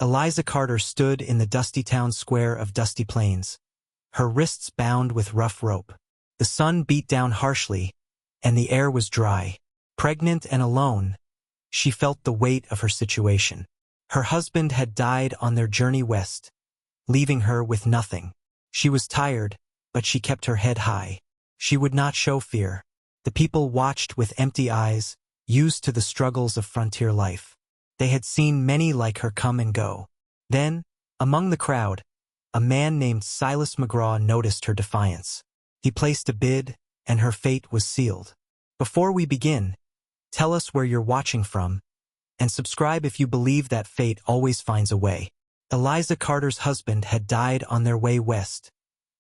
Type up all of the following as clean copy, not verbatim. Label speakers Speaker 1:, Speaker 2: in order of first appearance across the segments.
Speaker 1: Eliza Carter stood in the dusty town square of Dusty Plains, her wrists bound with rough rope. The sun beat down harshly, and the air was dry. Pregnant and alone, she felt the weight of her situation. Her husband had died on their journey west, leaving her with nothing. She was tired, but she kept her head high. She would not show fear. The people watched with empty eyes, used to the struggles of frontier life. They had seen many like her come and go. Then, among the crowd, a man named Silas McGraw noticed her defiance. He placed a bid, and her fate was sealed. Before we begin, tell us where you're watching from, and subscribe if you believe that fate always finds a way. Eliza Carter's husband had died on their way west,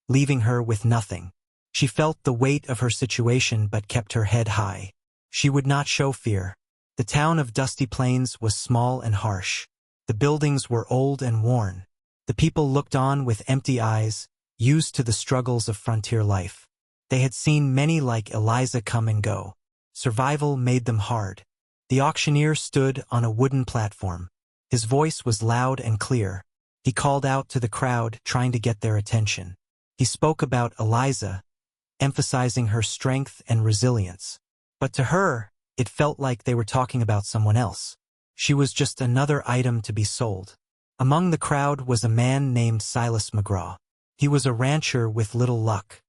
Speaker 1: leaving her with nothing. She felt the weight of her situation but kept her head high. She would not show fear. The town of Dusty Plains was small and harsh. The buildings were old and worn. The people looked on with empty eyes, used to the struggles of frontier life. They had seen many like Eliza come and go. Survival made them hard. The auctioneer stood on a wooden platform. His voice was loud and clear. He called out to the crowd, trying to get their attention. He spoke about Eliza, emphasizing her strength and resilience. But to her, it felt like they were talking about someone else. She was just another item to be sold. Among the crowd was a man named Silas McGraw. He was a rancher with little luck.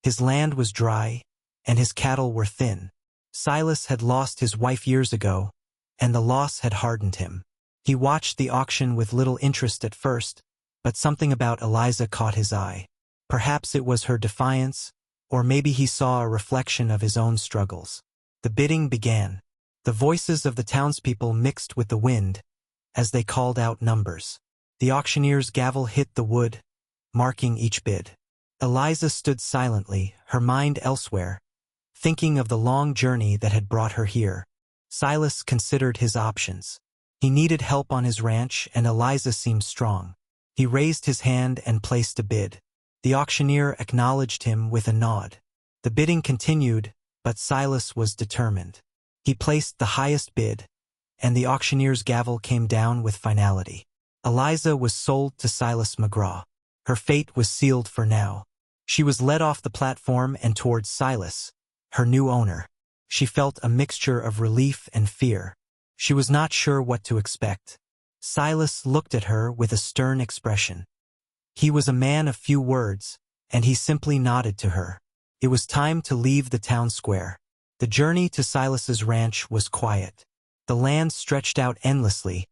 Speaker 1: His land was dry, and his cattle were thin. Silas had lost his wife years ago, and the loss had hardened him. He watched the auction with little interest at first, but something about Eliza caught his eye. Perhaps it was her defiance, or maybe he saw a reflection of his own struggles. The bidding began. The voices of the townspeople mixed with the wind as they called out numbers. The auctioneer's gavel hit the wood, marking each bid. Eliza stood silently, her mind elsewhere, thinking of the long journey that had brought her here. Silas considered his options. He needed help on his ranch, and Eliza seemed strong. He raised his hand and placed a bid. The auctioneer acknowledged him with a nod. The bidding continued, but Silas was determined. He placed the highest bid, and the auctioneer's gavel came down with finality. Eliza was sold to Silas McGraw. Her fate was sealed for now. She was led off the platform and towards Silas, her new owner. She felt a mixture of relief and fear. She was not sure what to expect. Silas looked at her with a stern expression. He was a man of few words, and he simply nodded to her. It was time to leave the town square. The journey to Silas's ranch was quiet. The land stretched out endlessly,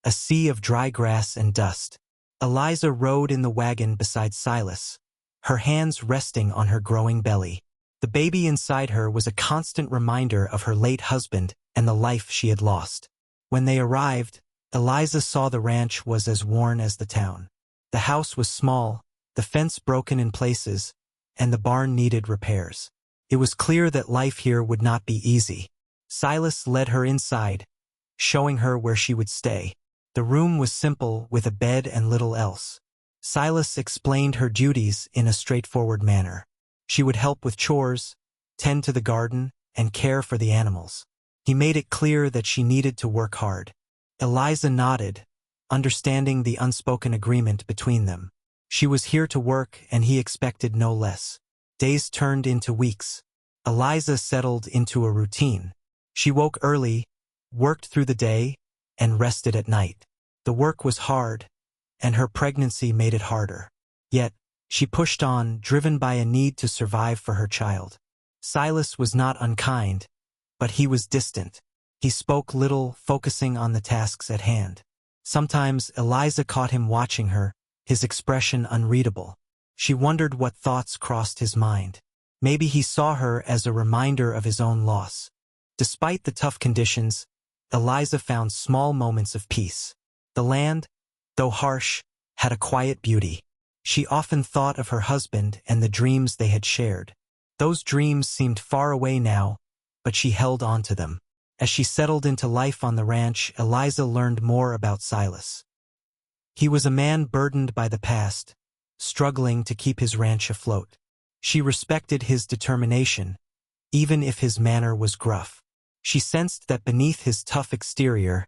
Speaker 1: a sea of dry grass and dust. Eliza rode in the wagon beside Silas, her hands resting on her growing belly. The baby inside her was a constant reminder of her late husband and the life she had lost. When they arrived, Eliza saw the ranch was as worn as the town. The house was small, the fence broken in places, and the barn needed repairs. It was clear that life here would not be easy. Silas led her inside, showing her where she would stay. The room was simple, with a bed and little else. Silas explained her duties in a straightforward manner. She would help with chores, tend to the garden, and care for the animals. He made it clear that she needed to work hard. Eliza nodded, understanding the unspoken agreement between them. She was here to work, and he expected no less. Days turned into weeks. Eliza settled into a routine. She woke early, worked through the day, and rested at night. The work was hard, and her pregnancy made it harder. Yet, she pushed on, driven by a need to survive for her child. Silas was not unkind, but he was distant. He spoke little, focusing on the tasks at hand. Sometimes Eliza caught him watching her, his expression unreadable. She wondered what thoughts crossed his mind. Maybe he saw her as a reminder of his own loss. Despite the tough conditions, Eliza found small moments of peace. The land, though harsh, had a quiet beauty. She often thought of her husband and the dreams they had shared. Those dreams seemed far away now, but she held on to them. As she settled into life on the ranch, Eliza learned more about Silas. He was a man burdened by the past, struggling to keep his ranch afloat. She respected his determination, even if his manner was gruff. She sensed that beneath his tough exterior,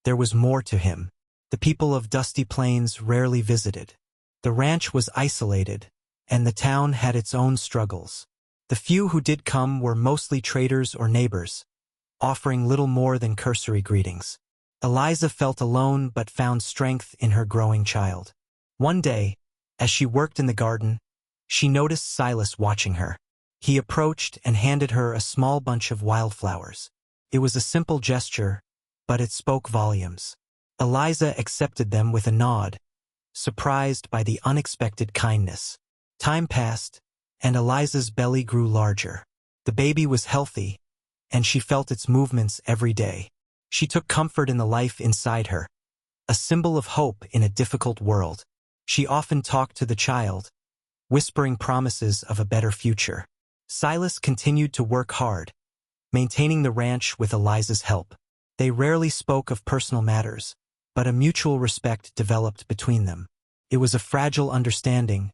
Speaker 1: there was more to him. The people of Dusty Plains rarely visited. The ranch was isolated, and the town had its own struggles. The few who did come were mostly traders or neighbors, offering little more than cursory greetings. Eliza felt alone but found strength in her growing child. One day, as she worked in the garden, she noticed Silas watching her. He approached and handed her a small bunch of wildflowers. It was a simple gesture, but it spoke volumes. Eliza accepted them with a nod, surprised by the unexpected kindness. Time passed, and Eliza's belly grew larger. The baby was healthy, and she felt its movements every day. She took comfort in the life inside her, a symbol of hope in a difficult world. She often talked to the child, whispering promises of a better future. Silas continued to work hard, maintaining the ranch with Eliza's help. They rarely spoke of personal matters, but a mutual respect developed between them. It was a fragile understanding,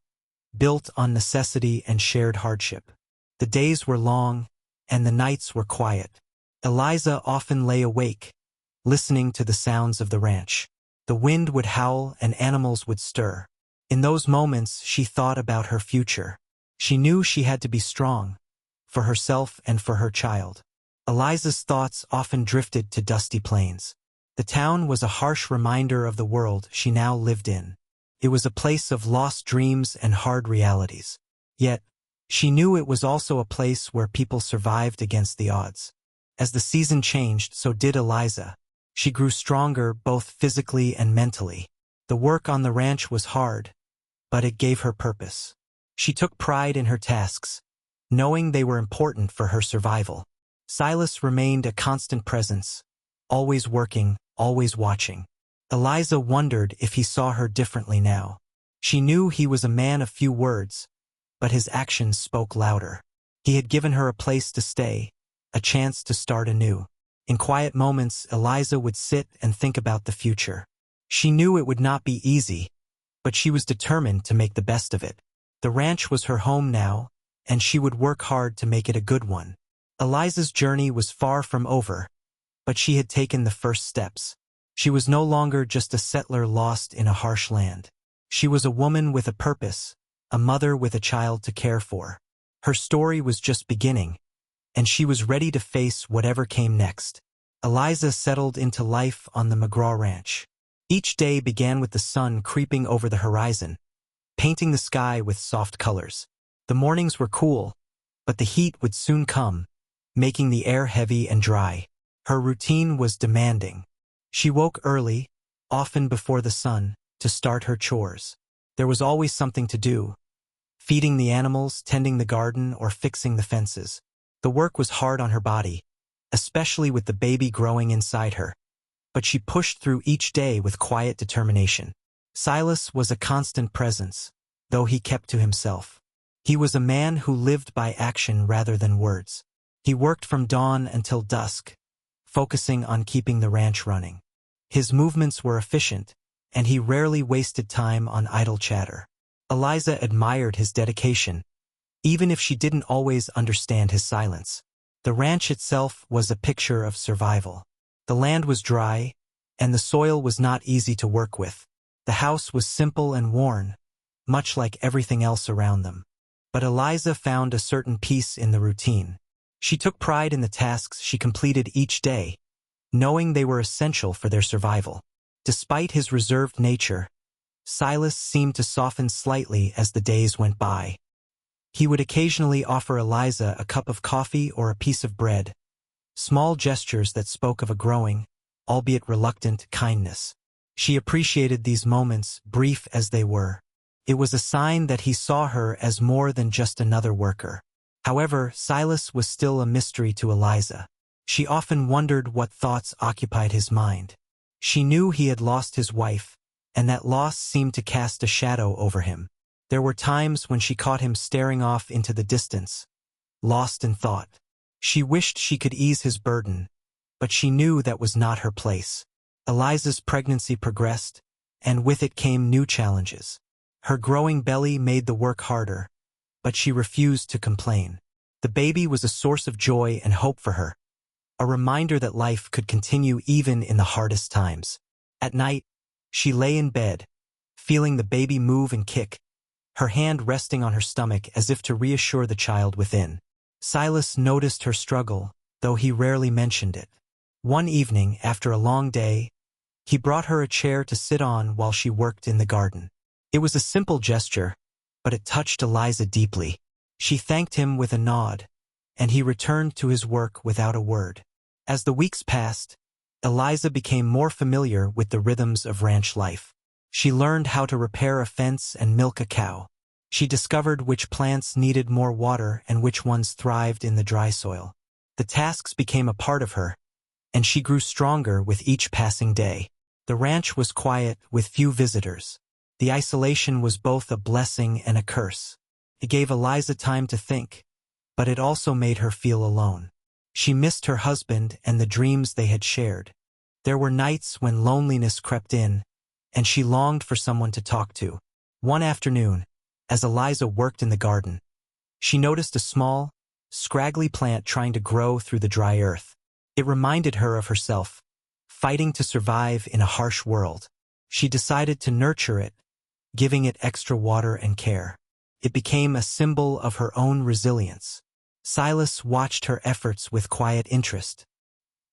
Speaker 1: built on necessity and shared hardship. The days were long, and the nights were quiet. Eliza often lay awake, listening to the sounds of the ranch. The wind would howl and animals would stir. In those moments, she thought about her future. She knew she had to be strong, for herself and for her child. Eliza's thoughts often drifted to Dusty Plains. The town was a harsh reminder of the world she now lived in. It was a place of lost dreams and hard realities. Yet, she knew it was also a place where people survived against the odds. As the season changed, so did Eliza. She grew stronger both physically and mentally. The work on the ranch was hard, but it gave her purpose. She took pride in her tasks, knowing they were important for her survival. Silas remained a constant presence, always working, always watching. Eliza wondered if he saw her differently now. She knew he was a man of few words, but his actions spoke louder. He had given her a place to stay, a chance to start anew. In quiet moments, Eliza would sit and think about the future. She knew it would not be easy, but she was determined to make the best of it. The ranch was her home now, and she would work hard to make it a good one. Eliza's journey was far from over, but she had taken the first steps. She was no longer just a settler lost in a harsh land. She was a woman with a purpose, a mother with a child to care for. Her story was just beginning, and she was ready to face whatever came next. Eliza settled into life on the McGraw Ranch. Each day began with the sun creeping over the horizon, painting the sky with soft colors. The mornings were cool, but the heat would soon come, making the air heavy and dry. Her routine was demanding. She woke early, often before the sun, to start her chores. There was always something to do: feeding the animals, tending the garden, or fixing the fences. The work was hard on her body, especially with the baby growing inside her. But she pushed through each day with quiet determination. Silas was a constant presence, though he kept to himself. He was a man who lived by action rather than words. He worked from dawn until dusk, focusing on keeping the ranch running. His movements were efficient, and he rarely wasted time on idle chatter. Eliza admired his dedication, even if she didn't always understand his silence. The ranch itself was a picture of survival. The land was dry, and the soil was not easy to work with. The house was simple and worn, much like everything else around them. But Eliza found a certain peace in the routine. She took pride in the tasks she completed each day, knowing they were essential for their survival. Despite his reserved nature, Silas seemed to soften slightly as the days went by. He would occasionally offer Eliza a cup of coffee or a piece of bread, small gestures that spoke of a growing, albeit reluctant, kindness. She appreciated these moments, brief as they were. It was a sign that he saw her as more than just another worker. However, Silas was still a mystery to Eliza. She often wondered what thoughts occupied his mind. She knew he had lost his wife, and that loss seemed to cast a shadow over him. There were times when she caught him staring off into the distance, lost in thought. She wished she could ease his burden, but she knew that was not her place. Eliza's pregnancy progressed, and with it came new challenges. Her growing belly made the work harder, but she refused to complain. The baby was a source of joy and hope for her, a reminder that life could continue even in the hardest times. At night, She lay in bed, feeling the baby move and kick, her hand resting on her stomach as if to reassure the child within. Silas noticed her struggle, though he rarely mentioned it. One evening, after a long day, he brought her a chair to sit on while she worked in the garden. It was a simple gesture, but it touched Eliza deeply. She thanked him with a nod, and he returned to his work without a word. As the weeks passed, Eliza became more familiar with the rhythms of ranch life. She learned how to repair a fence and milk a cow. She discovered which plants needed more water and which ones thrived in the dry soil. The tasks became a part of her, and she grew stronger with each passing day. The ranch was quiet, with few visitors. The isolation was both a blessing and a curse. It gave Eliza time to think, but it also made her feel alone. She missed her husband and the dreams they had shared. There were nights when loneliness crept in, and she longed for someone to talk to. One afternoon, as Eliza worked in the garden, she noticed a small, scraggly plant trying to grow through the dry earth. It reminded her of herself, fighting to survive in a harsh world. She decided to nurture it, giving it extra water and care. It became a symbol of her own resilience. Silas watched her efforts with quiet interest.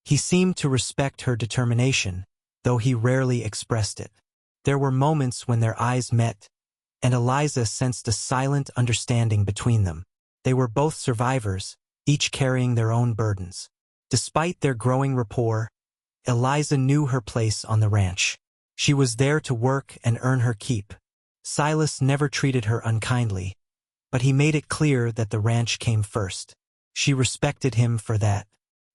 Speaker 1: He seemed to respect her determination, though he rarely expressed it. There were moments when their eyes met, and Eliza sensed a silent understanding between them. They were both survivors, each carrying their own burdens. Despite their growing rapport, Eliza knew her place on the ranch. She was there to work and earn her keep. Silas never treated her unkindly, but he made it clear that the ranch came first. She respected him for that.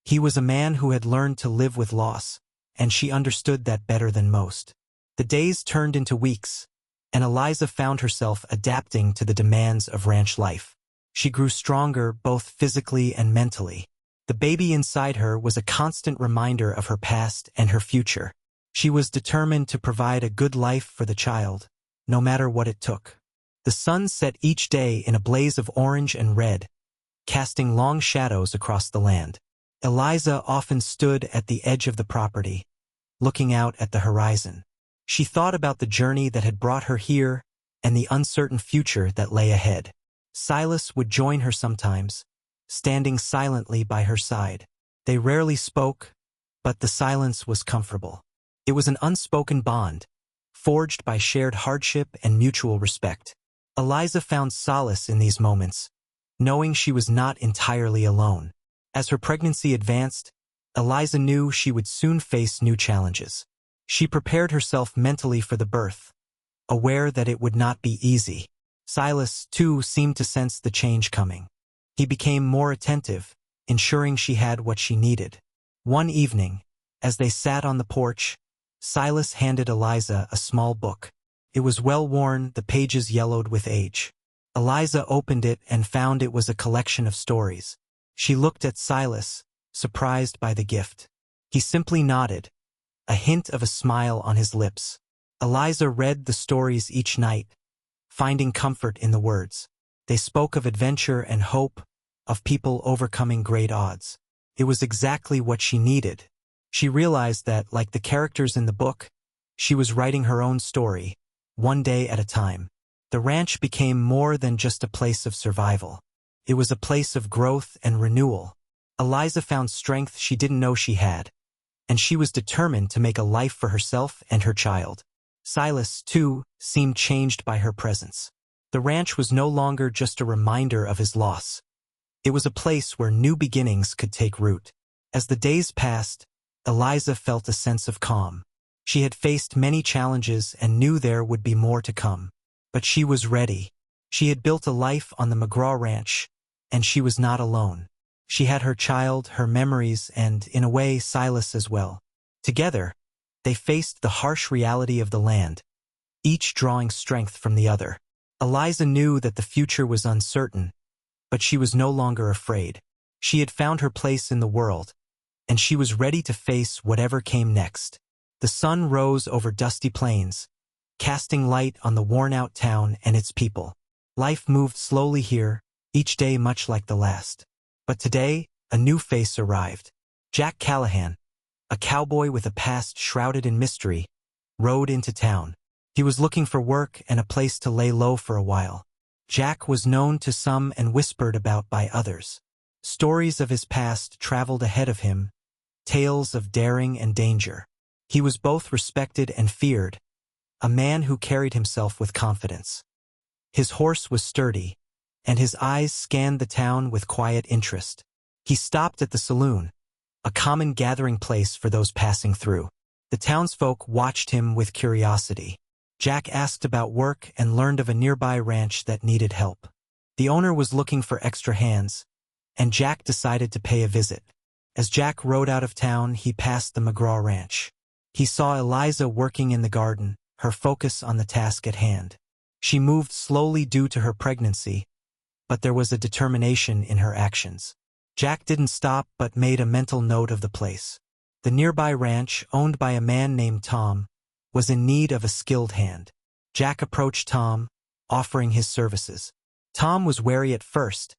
Speaker 1: He was a man who had learned to live with loss, and she understood that better than most. The days turned into weeks, and Eliza found herself adapting to the demands of ranch life. She grew stronger both physically and mentally. The baby inside her was a constant reminder of her past and her future. She was determined to provide a good life for the child, no matter what it took. The sun set each day in a blaze of orange and red, casting long shadows across the land. Eliza often stood at the edge of the property, looking out at the horizon. She thought about the journey that had brought her here and the uncertain future that lay ahead. Silas would join her sometimes, standing silently by her side. They rarely spoke, but the silence was comfortable. It was an unspoken bond, forged by shared hardship and mutual respect. Eliza found solace in these moments, knowing she was not entirely alone. As her pregnancy advanced, Eliza knew she would soon face new challenges. She prepared herself mentally for the birth, aware that it would not be easy. Silas, too, seemed to sense the change coming. He became more attentive, ensuring she had what she needed. One evening, as they sat on the porch, Silas handed Eliza a small book. It was well-worn, the pages yellowed with age. Eliza opened it and found it was a collection of stories. She looked at Silas, surprised by the gift. He simply nodded, a hint of a smile on his lips. Eliza read the stories each night, finding comfort in the words. They spoke of adventure and hope, of people overcoming great odds. It was exactly what she needed. She realized that, like the characters in the book, she was writing her own story, one day at a time. The ranch became more than just a place of survival. It was a place of growth and renewal. Eliza found strength she didn't know she had, and she was determined to make a life for herself and her child. Silas, too, seemed changed by her presence. The ranch was no longer just a reminder of his loss. It was a place where new beginnings could take root. As the days passed, Eliza felt a sense of calm. She had faced many challenges and knew there would be more to come. But she was ready. She had built a life on the McGraw Ranch, and she was not alone. She had her child, her memories, and, in a way, Silas as well. Together, they faced the harsh reality of the land, each drawing strength from the other. Eliza knew that the future was uncertain, but she was no longer afraid. She had found her place in the world, and she was ready to face whatever came next. The sun rose over dusty plains, casting light on the worn-out town and its people. Life moved slowly here, each day much like the last. But today, a new face arrived. Jack Callahan, a cowboy with a past shrouded in mystery, rode into town. He was looking for work and a place to lay low for a while. Jack was known to some and whispered about by others. Stories of his past traveled ahead of him, tales of daring and danger. He was both respected and feared, a man who carried himself with confidence. His horse was sturdy, and his eyes scanned the town with quiet interest. He stopped at the saloon, a common gathering place for those passing through. The townsfolk watched him with curiosity. Jack asked about work and learned of a nearby ranch that needed help. The owner was looking for extra hands, and Jack decided to pay a visit. As Jack rode out of town, he passed the McGraw Ranch. He saw Eliza working in the garden, her focus on the task at hand. She moved slowly due to her pregnancy, but there was a determination in her actions. Jack didn't stop but made a mental note of the place. The nearby ranch, owned by a man named Tom, was in need of a skilled hand. Jack approached Tom, offering his services. Tom was wary at first,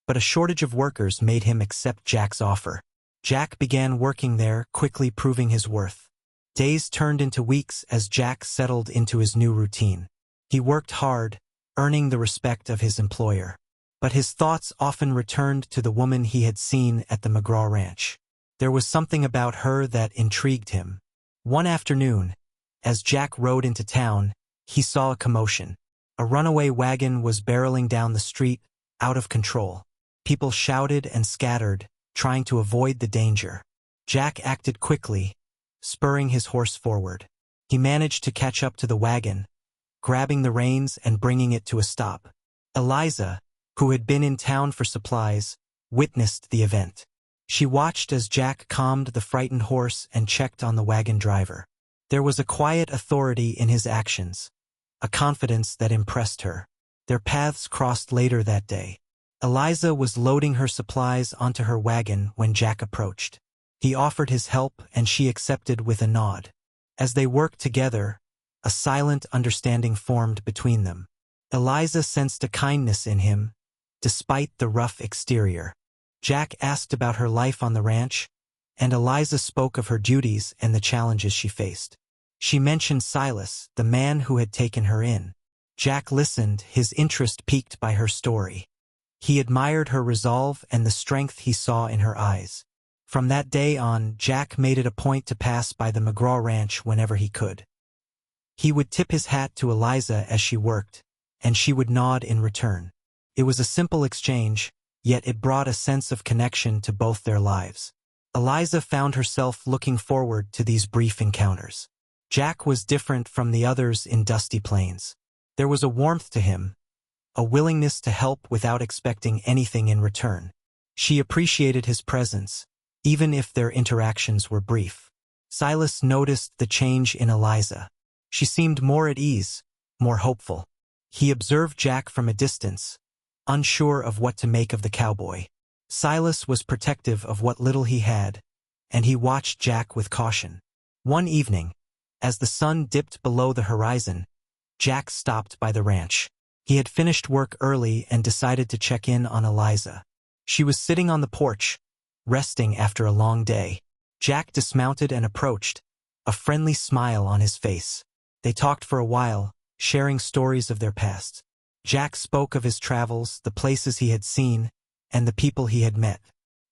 Speaker 1: but a shortage of workers made him accept Jack's offer. Jack began working there, quickly proving his worth. Days turned into weeks as Jack settled into his new routine. He worked hard, earning the respect of his employer. But his thoughts often returned to the woman he had seen at the McGraw Ranch. There was something about her that intrigued him. One afternoon, as Jack rode into town, he saw a commotion. A runaway wagon was barreling down the street, out of control. People shouted and scattered, trying to avoid the danger. Jack acted quickly, spurring his horse forward. He managed to catch up to the wagon, grabbing the reins and bringing it to a stop. Eliza, who had been in town for supplies, witnessed the event. She watched as Jack calmed the frightened horse and checked on the wagon driver. There was a quiet authority in his actions, a confidence that impressed her. Their paths crossed later that day. Eliza was loading her supplies onto her wagon when Jack approached. He offered his help and she accepted with a nod. As they worked together, a silent understanding formed between them. Eliza sensed a kindness in him, despite the rough exterior. Jack asked about her life on the ranch, and Eliza spoke of her duties and the challenges she faced. She mentioned Silas, the man who had taken her in. Jack listened, his interest piqued by her story. He admired her resolve and the strength he saw in her eyes. From that day on, Jack made it a point to pass by the McGraw Ranch whenever he could. He would tip his hat to Eliza as she worked, and she would nod in return. It was a simple exchange, yet it brought a sense of connection to both their lives. Eliza found herself looking forward to these brief encounters. Jack was different from the others in Dusty Plains. There was a warmth to him, a willingness to help without expecting anything in return. She appreciated his presence, even if their interactions were brief. Silas noticed the change in Eliza. She seemed more at ease, more hopeful. He observed Jack from a distance, unsure of what to make of the cowboy. Silas was protective of what little he had, and he watched Jack with caution. One evening, as the sun dipped below the horizon, Jack stopped by the ranch. He had finished work early and decided to check in on Eliza. She was sitting on the porch, resting after a long day. Jack dismounted and approached, a friendly smile on his face. They talked for a while, sharing stories of their past. Jack spoke of his travels, the places he had seen, and the people he had met.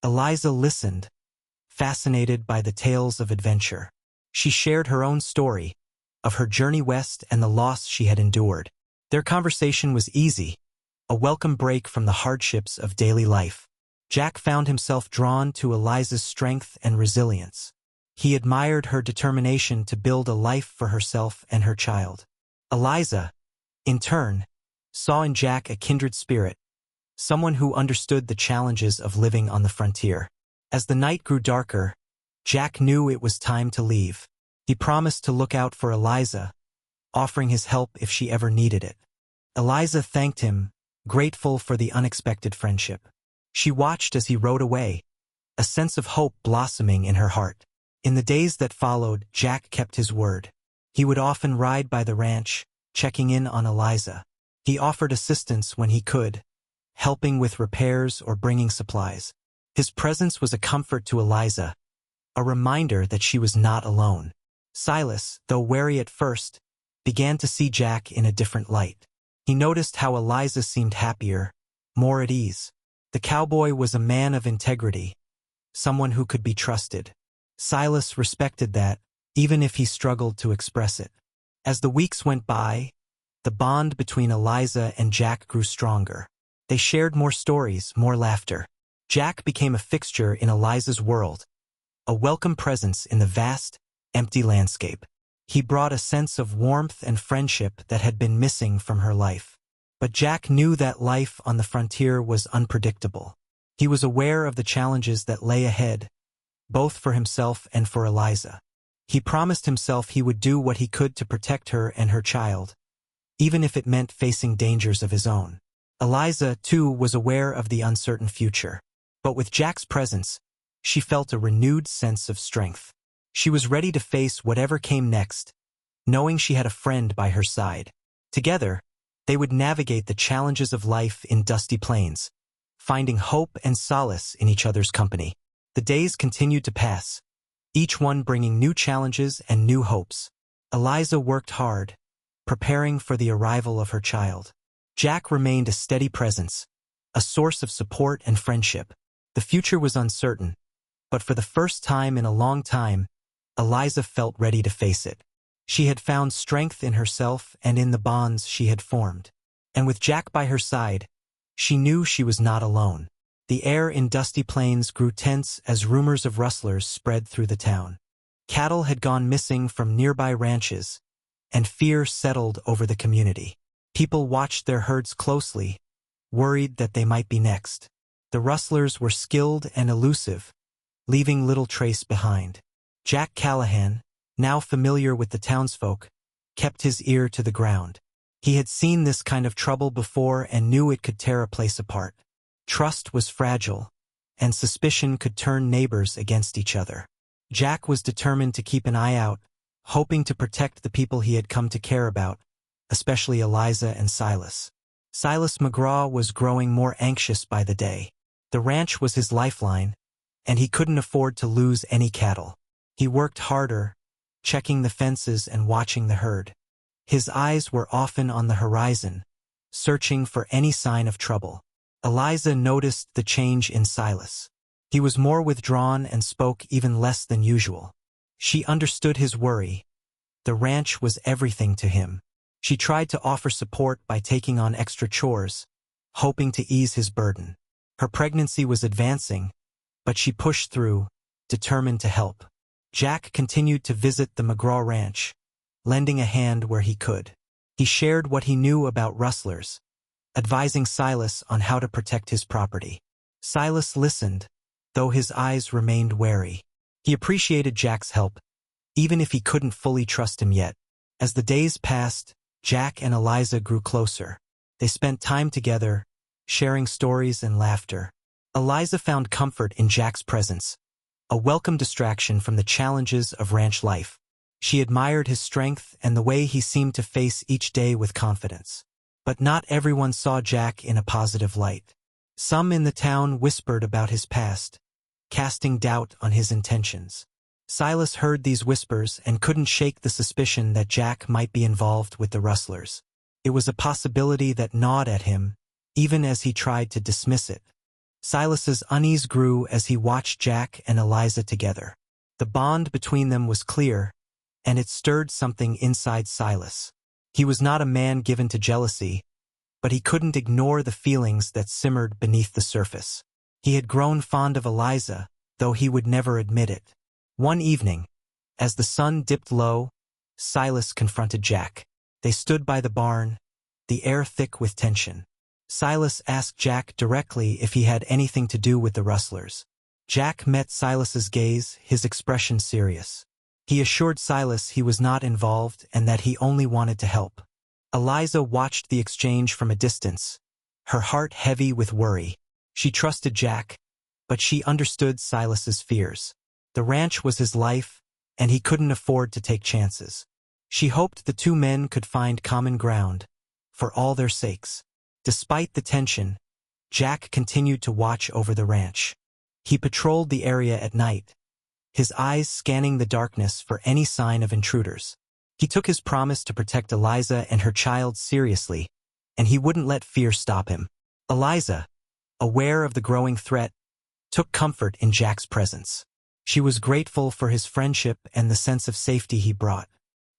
Speaker 1: Eliza listened, fascinated by the tales of adventure. She shared her own story, of her journey west and the loss she had endured. Their conversation was easy, a welcome break from the hardships of daily life. Jack found himself drawn to Eliza's strength and resilience. He admired her determination to build a life for herself and her child. Eliza, in turn, saw in Jack a kindred spirit, someone who understood the challenges of living on the frontier. As the night grew darker, Jack knew it was time to leave. He promised to look out for Eliza, offering his help if she ever needed it. Eliza thanked him, grateful for the unexpected friendship. She watched as he rode away, a sense of hope blossoming in her heart. In the days that followed, Jack kept his word. He would often ride by the ranch, checking in on Eliza. He offered assistance when he could, helping with repairs or bringing supplies. His presence was a comfort to Eliza, a reminder that she was not alone. Silas, though wary at first, began to see Jack in a different light. He noticed how Eliza seemed happier, more at ease. The cowboy was a man of integrity, someone who could be trusted. Silas respected that, even if he struggled to express it. As the weeks went by, the bond between Eliza and Jack grew stronger. They shared more stories, more laughter. Jack became a fixture in Eliza's world, a welcome presence in the vast, empty landscape. He brought a sense of warmth and friendship that had been missing from her life. But Jack knew that life on the frontier was unpredictable. He was aware of the challenges that lay ahead, both for himself and for Eliza. He promised himself he would do what he could to protect her and her child, even if it meant facing dangers of his own. Eliza, too, was aware of the uncertain future. But with Jack's presence, she felt a renewed sense of strength. She was ready to face whatever came next, knowing she had a friend by her side. Together, they would navigate the challenges of life in dusty plains, finding hope and solace in each other's company. The days continued to pass, each one bringing new challenges and new hopes. Eliza worked hard, preparing for the arrival of her child. Jack remained a steady presence, a source of support and friendship. The future was uncertain, but for the first time in a long time, Eliza felt ready to face it. She had found strength in herself and in the bonds she had formed. And with Jack by her side, she knew she was not alone. The air in Dusty Plains grew tense as rumors of rustlers spread through the town. Cattle had gone missing from nearby ranches, and fear settled over the community. People watched their herds closely, worried that they might be next. The rustlers were skilled and elusive, leaving little trace behind. Jack Callahan, now familiar with the townsfolk, kept his ear to the ground. He had seen this kind of trouble before and knew it could tear a place apart. Trust was fragile, and suspicion could turn neighbors against each other. Jack was determined to keep an eye out, hoping to protect the people he had come to care about, especially Eliza and Silas. Silas McGraw was growing more anxious by the day. The ranch was his lifeline, and he couldn't afford to lose any cattle. He worked harder, checking the fences and watching the herd. His eyes were often on the horizon, searching for any sign of trouble. Eliza noticed the change in Silas. He was more withdrawn and spoke even less than usual. She understood his worry. The ranch was everything to him. She tried to offer support by taking on extra chores, hoping to ease his burden. Her pregnancy was advancing, but she pushed through, determined to help. Jack continued to visit the McGraw ranch, lending a hand where he could. He shared what he knew about rustlers, advising Silas on how to protect his property. Silas listened, though his eyes remained wary. He appreciated Jack's help, even if he couldn't fully trust him yet. As the days passed, Jack and Eliza grew closer. They spent time together, sharing stories and laughter. Eliza found comfort in Jack's presence, a welcome distraction from the challenges of ranch life. She admired his strength and the way he seemed to face each day with confidence. But not everyone saw Jack in a positive light. Some in the town whispered about his past, casting doubt on his intentions. Silas heard these whispers and couldn't shake the suspicion that Jack might be involved with the rustlers. It was a possibility that gnawed at him, even as he tried to dismiss it. Silas's unease grew as he watched Jack and Eliza together. The bond between them was clear, and it stirred something inside Silas. He was not a man given to jealousy, but he couldn't ignore the feelings that simmered beneath the surface. He had grown fond of Eliza, though he would never admit it. One evening, as the sun dipped low, Silas confronted Jack. They stood by the barn, the air thick with tension. Silas asked Jack directly if he had anything to do with the rustlers. Jack met Silas's gaze, his expression serious. He assured Silas he was not involved and that he only wanted to help. Eliza watched the exchange from a distance, her heart heavy with worry. She trusted Jack, but she understood Silas's fears. The ranch was his life, and he couldn't afford to take chances. She hoped the two men could find common ground, for all their sakes. Despite the tension, Jack continued to watch over the ranch. He patrolled the area at night, his eyes scanning the darkness for any sign of intruders. He took his promise to protect Eliza and her child seriously, and he wouldn't let fear stop him. Eliza, aware of the growing threat, took comfort in Jack's presence. She was grateful for his friendship and the sense of safety he brought,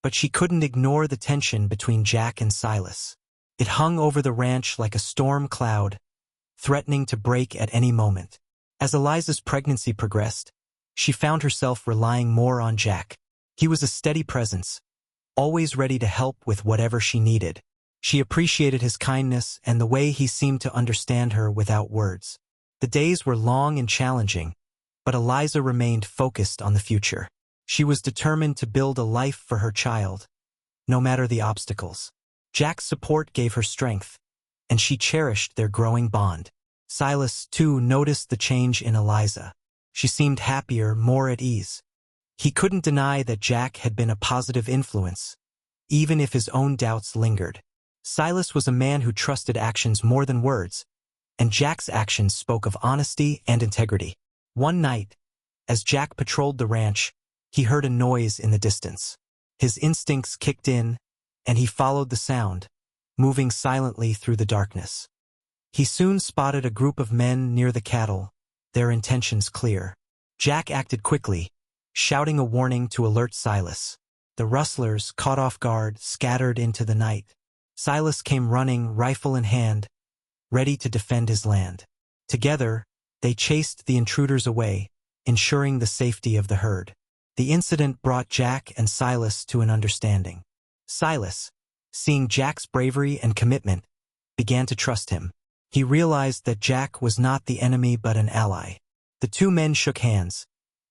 Speaker 1: but she couldn't ignore the tension between Jack and Silas. It hung over the ranch like a storm cloud, threatening to break at any moment. As Eliza's pregnancy progressed, she found herself relying more on Jack. He was a steady presence, always ready to help with whatever she needed. She appreciated his kindness and the way he seemed to understand her without words. The days were long and challenging, but Eliza remained focused on the future. She was determined to build a life for her child, no matter the obstacles. Jack's support gave her strength, and she cherished their growing bond. Silas, too, noticed the change in Eliza. She seemed happier, more at ease. He couldn't deny that Jack had been a positive influence, even if his own doubts lingered. Silas was a man who trusted actions more than words, and Jack's actions spoke of honesty and integrity. One night, as Jack patrolled the ranch, he heard a noise in the distance. His instincts kicked in, and he followed the sound, moving silently through the darkness. He soon spotted a group of men near the cattle, their intentions clear. Jack acted quickly, shouting a warning to alert Silas. The rustlers, caught off guard, scattered into the night. Silas came running, rifle in hand, ready to defend his land. Together, they chased the intruders away, ensuring the safety of the herd. The incident brought Jack and Silas to an understanding. Silas, seeing Jack's bravery and commitment, began to trust him. He realized that Jack was not the enemy but an ally. The two men shook hands,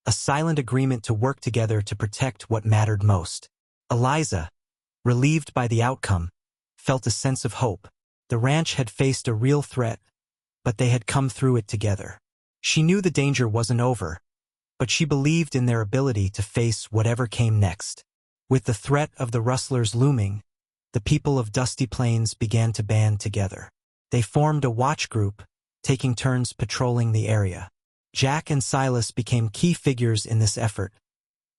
Speaker 1: a silent agreement to work together to protect what mattered most. Eliza, relieved by the outcome, felt a sense of hope. The ranch had faced a real threat, but they had come through it together. She knew the danger wasn't over, but she believed in their ability to face whatever came next. With the threat of the rustlers looming, the people of Dusty Plains began to band together. They formed a watch group, taking turns patrolling the area. Jack and Silas became key figures in this effort,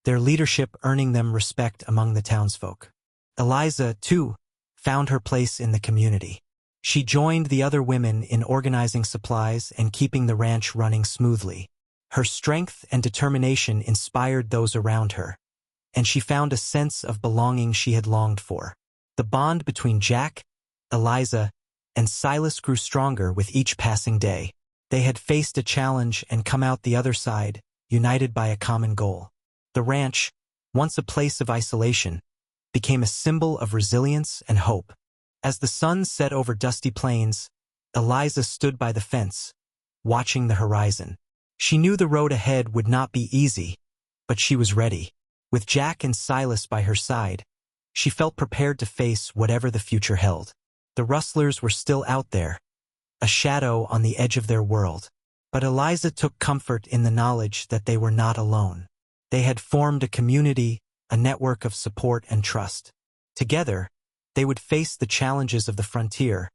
Speaker 1: their leadership earning them respect among the townsfolk. Eliza, too, found her place in the community. She joined the other women in organizing supplies and keeping the ranch running smoothly. Her strength and determination inspired those around her, and she found a sense of belonging she had longed for. The bond between Jack, Eliza, and Silas grew stronger with each passing day. They had faced a challenge and come out the other side, united by a common goal. The ranch, once a place of isolation, became a symbol of resilience and hope. As the sun set over Dusty Plains, Eliza stood by the fence, watching the horizon. She knew the road ahead would not be easy, but she was ready. With Jack and Silas by her side, she felt prepared to face whatever the future held. The rustlers were still out there, a shadow on the edge of their world. But Eliza took comfort in the knowledge that they were not alone. They had formed a community, a network of support and trust. Together, they would face the challenges of the frontier,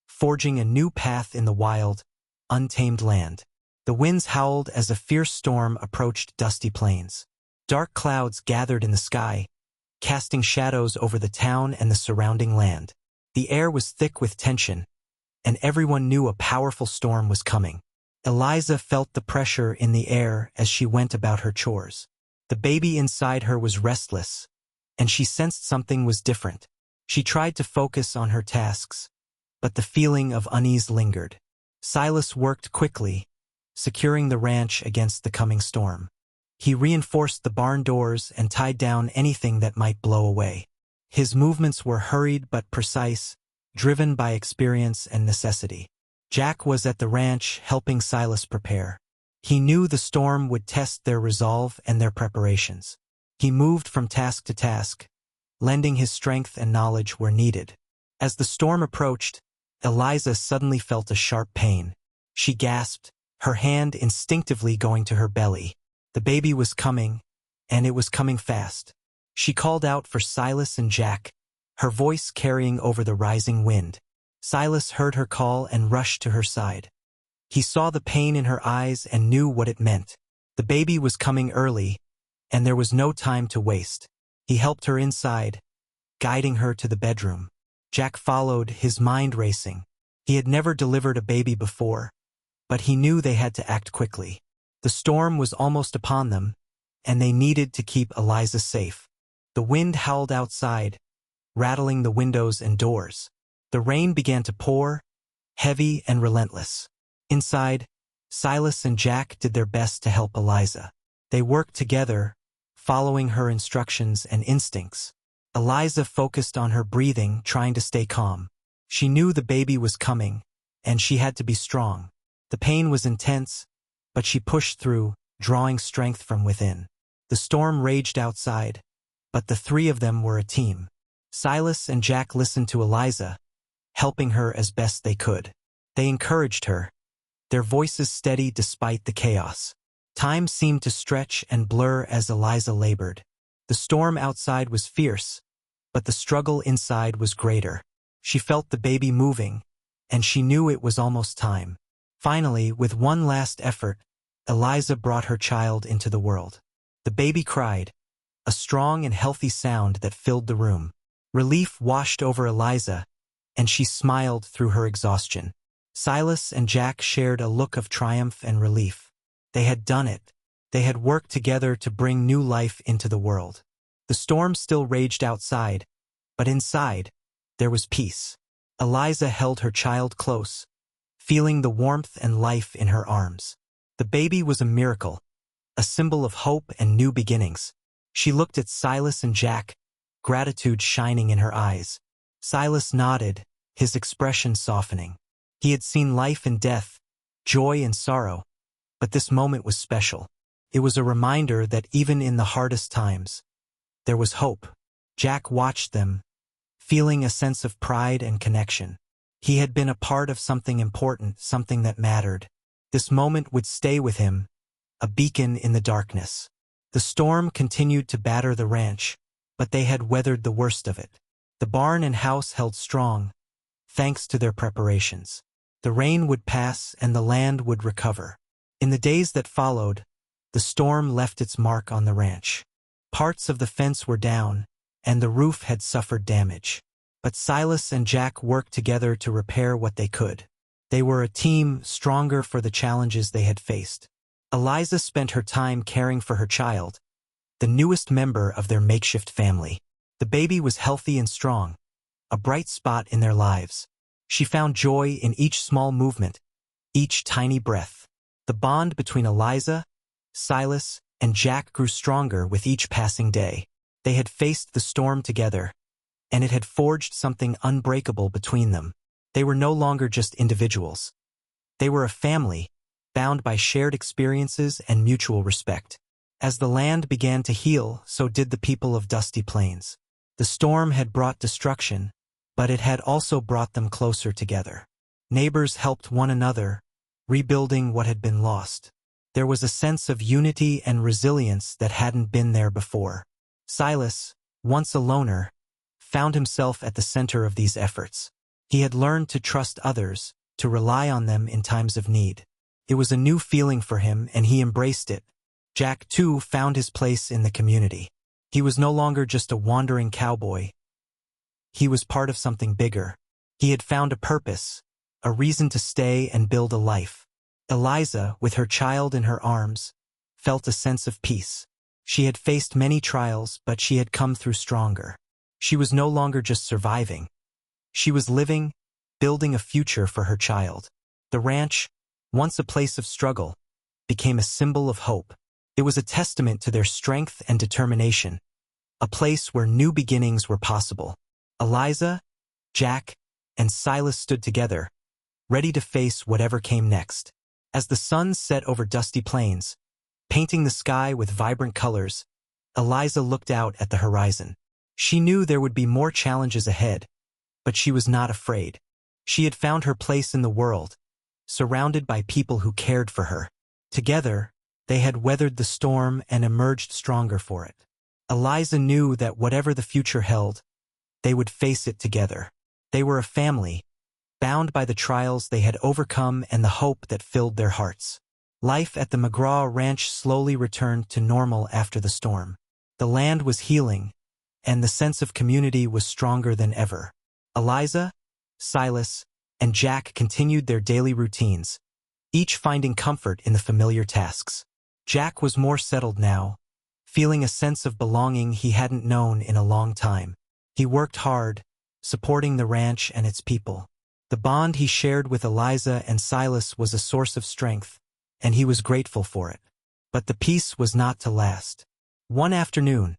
Speaker 1: forging a new path in the wild, untamed land. The winds howled as a fierce storm approached Dusty Plains. Dark clouds gathered in the sky, casting shadows over the town and the surrounding land. The air was thick with tension, and everyone knew a powerful storm was coming. Eliza felt the pressure in the air as she went about her chores. The baby inside her was restless, and she sensed something was different. She tried to focus on her tasks, but the feeling of unease lingered. Silas worked quickly, securing the ranch against the coming storm. He reinforced the barn doors and tied down anything that might blow away. His movements were hurried but precise, driven by experience and necessity. Jack was at the ranch helping Silas prepare. He knew the storm would test their resolve and their preparations. He moved from task to task, lending his strength and knowledge where needed. As the storm approached, Eliza suddenly felt a sharp pain. She gasped, her hand instinctively going to her belly. The baby was coming, and it was coming fast. She called out for Silas and Jack, her voice carrying over the rising wind. Silas heard her call and rushed to her side. He saw the pain in her eyes and knew what it meant. The baby was coming early, and there was no time to waste. He helped her inside, guiding her to the bedroom. Jack followed, his mind racing. He had never delivered a baby before, but he knew they had to act quickly. The storm was almost upon them, and they needed to keep Eliza safe. The wind howled outside, rattling the windows and doors. The rain began to pour, heavy and relentless. Inside, Silas and Jack did their best to help Eliza. They worked together, following her instructions and instincts. Eliza focused on her breathing, trying to stay calm. She knew the baby was coming, and she had to be strong. The pain was intense, but she pushed through, drawing strength from within. The storm raged outside, but the three of them were a team. Silas and Jack listened to Eliza, helping her as best they could. They encouraged her, their voices steady despite the chaos. Time seemed to stretch and blur as Eliza labored. The storm outside was fierce, but the struggle inside was greater. She felt the baby moving, and she knew it was almost time. Finally, with one last effort, Eliza brought her child into the world. The baby cried, a strong and healthy sound that filled the room. Relief washed over Eliza, and she smiled through her exhaustion. Silas and Jack shared a look of triumph and relief. They had done it. They had worked together to bring new life into the world. The storm still raged outside, but inside, there was peace. Eliza held her child close, feeling the warmth and life in her arms. The baby was a miracle, a symbol of hope and new beginnings. She looked at Silas and Jack, gratitude shining in her eyes. Silas nodded, his expression softening. He had seen life and death, joy and sorrow, but this moment was special. It was a reminder that even in the hardest times, there was hope. Jack watched them, feeling a sense of pride and connection. He had been a part of something important, something that mattered. This moment would stay with him, a beacon in the darkness. The storm continued to batter the ranch, but they had weathered the worst of it. The barn and house held strong, thanks to their preparations. The rain would pass and the land would recover. In the days that followed, the storm left its mark on the ranch. Parts of the fence were down, and the roof had suffered damage. But Silas and Jack worked together to repair what they could. They were a team, stronger for the challenges they had faced. Eliza spent her time caring for her child, the newest member of their makeshift family. The baby was healthy and strong, a bright spot in their lives. She found joy in each small movement, each tiny breath. The bond between Eliza, Silas, and Jack grew stronger with each passing day. They had faced the storm together, and it had forged something unbreakable between them. They were no longer just individuals. They were a family, bound by shared experiences and mutual respect. As the land began to heal, so did the people of Dusty Plains. The storm had brought destruction, but it had also brought them closer together. Neighbors helped one another, rebuilding what had been lost. There was a sense of unity and resilience that hadn't been there before. Silas, once a loner, found himself at the center of these efforts. He had learned to trust others, to rely on them in times of need. It was a new feeling for him, and he embraced it. Jack, too, found his place in the community. He was no longer just a wandering cowboy. He was part of something bigger. He had found a purpose, a reason to stay and build a life. Eliza, with her child in her arms, felt a sense of peace. She had faced many trials, but she had come through stronger. She was no longer just surviving. She was living, building a future for her child. The ranch, once a place of struggle, became a symbol of hope. It was a testament to their strength and determination, a place where new beginnings were possible. Eliza, Jack, and Silas stood together, ready to face whatever came next. As the sun set over Dusty Plains, painting the sky with vibrant colors, Eliza looked out at the horizon. She knew there would be more challenges ahead, but she was not afraid. She had found her place in the world, surrounded by people who cared for her. Together, they had weathered the storm and emerged stronger for it. Eliza knew that whatever the future held, they would face it together. They were a family, bound by the trials they had overcome and the hope that filled their hearts. Life at the McGraw Ranch slowly returned to normal after the storm. The land was healing, and the sense of community was stronger than ever. Eliza, Silas, and Jack continued their daily routines, each finding comfort in the familiar tasks. Jack was more settled now, feeling a sense of belonging he hadn't known in a long time. He worked hard, supporting the ranch and its people. The bond he shared with Eliza and Silas was a source of strength, and he was grateful for it. But the peace was not to last. One afternoon,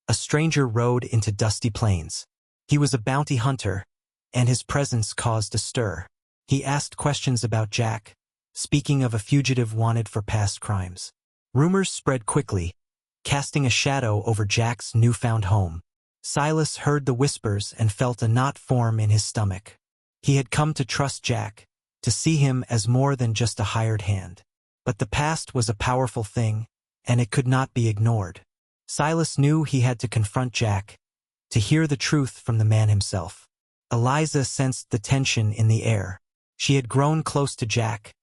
Speaker 1: a stranger rode into Dusty Plains. He was a bounty hunter, and his presence caused a stir. He asked questions about Jack, speaking of a fugitive wanted for past crimes. Rumors spread quickly, casting a shadow over Jack's newfound home. Silas heard the whispers and felt a knot form in his stomach. He had come to trust Jack, to see him as more than just a hired hand. But the past was a powerful thing, and it could not be ignored. Silas knew he had to confront Jack, to hear the truth from the man himself. Eliza sensed the tension in the air. She had grown close to Jack,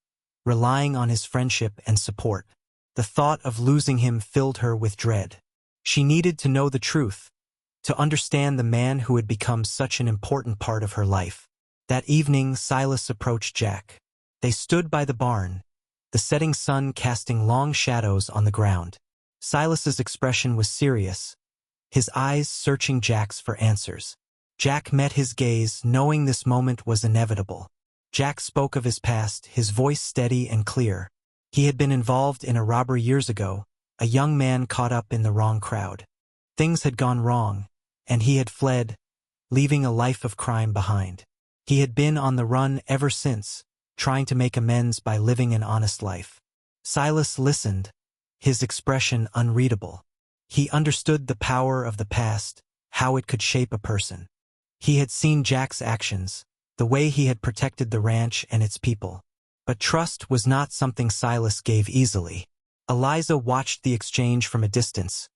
Speaker 1: relying on his friendship and support. The thought of losing him filled her with dread. She needed to know the truth, to understand the man who had become such an important part of her life. That evening, Silas approached Jack. They stood by the barn, the setting sun casting long shadows on the ground. Silas's expression was serious, his eyes searching Jack's for answers. Jack met his gaze, knowing this moment was inevitable. Jack spoke of his past, his voice steady and clear. He had been involved in a robbery years ago, a young man caught up in the wrong crowd. Things had gone wrong, and he had fled, leaving a life of crime behind. He had been on the run ever since, trying to make amends by living an honest life. Silas listened, his expression unreadable. He understood the power of the past, how it could shape a person. He had seen Jack's actions, the way he had protected the ranch and its people. But trust was not something Silas gave easily. Eliza watched the exchange from a distance,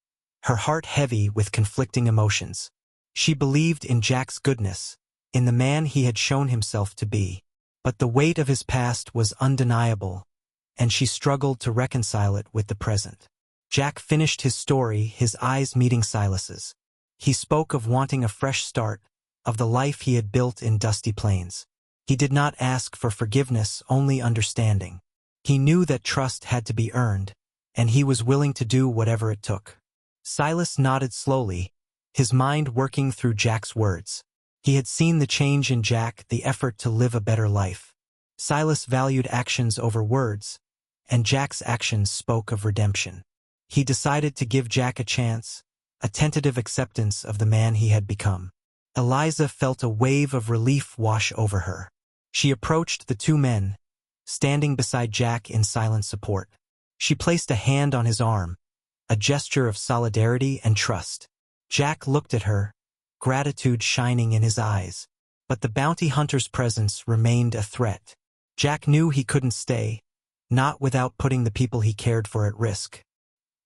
Speaker 1: her heart heavy with conflicting emotions. She believed in Jack's goodness, in the man he had shown himself to be. But the weight of his past was undeniable, and she struggled to reconcile it with the present. Jack finished his story, his eyes meeting Silas's. He spoke of wanting a fresh start, of the life he had built in Dusty Plains. He did not ask for forgiveness, only understanding. He knew that trust had to be earned, and he was willing to do whatever it took. Silas nodded slowly, his mind working through Jack's words. He had seen the change in Jack, the effort to live a better life. Silas valued actions over words, and Jack's actions spoke of redemption. He decided to give Jack a chance, a tentative acceptance of the man he had become. Eliza felt a wave of relief wash over her. She approached the two men, standing beside Jack in silent support. She placed a hand on his arm, a gesture of solidarity and trust. Jack looked at her, gratitude shining in his eyes. But the bounty hunter's presence remained a threat. Jack knew he couldn't stay, not without putting the people he cared for at risk.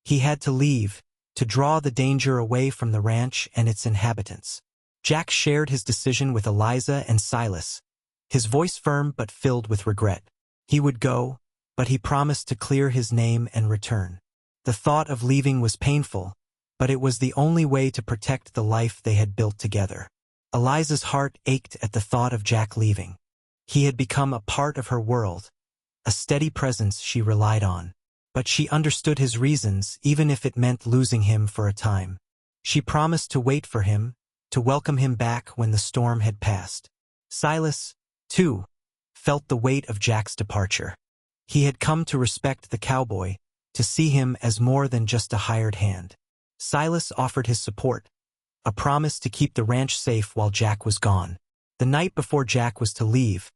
Speaker 1: He had to leave, to draw the danger away from the ranch and its inhabitants. Jack shared his decision with Eliza and Silas, his voice firm but filled with regret. He would go, but he promised to clear his name and return. The thought of leaving was painful, but it was the only way to protect the life they had built together. Eliza's heart ached at the thought of Jack leaving. He had become a part of her world, a steady presence she relied on. But she understood his reasons, even if it meant losing him for a time. She promised to wait for him, to welcome him back when the storm had passed. Silas, too, felt the weight of Jack's departure. He had come to respect the cowboy, to see him as more than just a hired hand. Silas offered his support, a promise to keep the ranch safe while Jack was gone. The night before Jack was to leave,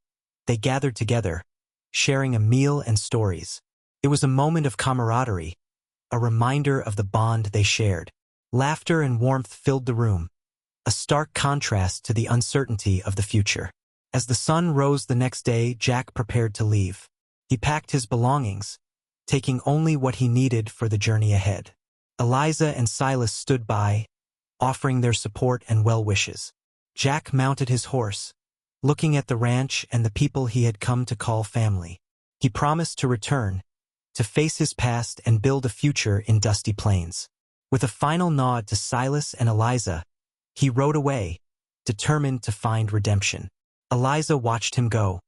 Speaker 1: they gathered together, sharing a meal and stories. It was a moment of camaraderie, a reminder of the bond they shared. Laughter and warmth filled the room, a stark contrast to the uncertainty of the future. As the sun rose the next day, Jack prepared to leave. He packed his belongings, taking only what he needed for the journey ahead. Eliza and Silas stood by, offering their support and well wishes. Jack mounted his horse, looking at the ranch and the people he had come to call family. He promised to return, to face his past and build a future in Dusty Plains. With a final nod to Silas and Eliza, he rode away, determined to find redemption. Eliza watched him go,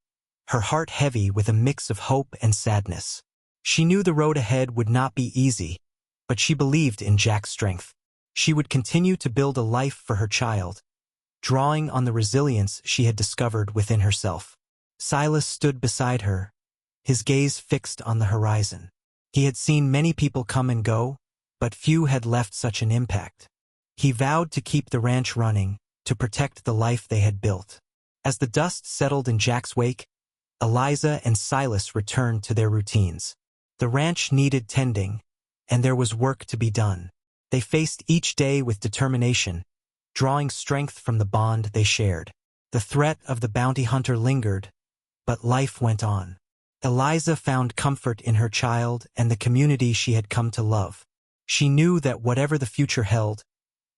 Speaker 1: her heart heavy with a mix of hope and sadness. She knew the road ahead would not be easy, but she believed in Jack's strength. She would continue to build a life for her child, drawing on the resilience she had discovered within herself. Silas stood beside her, his gaze fixed on the horizon. He had seen many people come and go, but few had left such an impact. He vowed to keep the ranch running, to protect the life they had built. As the dust settled in Jack's wake, Eliza and Silas returned to their routines. The ranch needed tending, and there was work to be done. They faced each day with determination, drawing strength from the bond they shared. The threat of the bounty hunter lingered, but life went on. Eliza found comfort in her child and the community she had come to love. She knew that whatever the future held,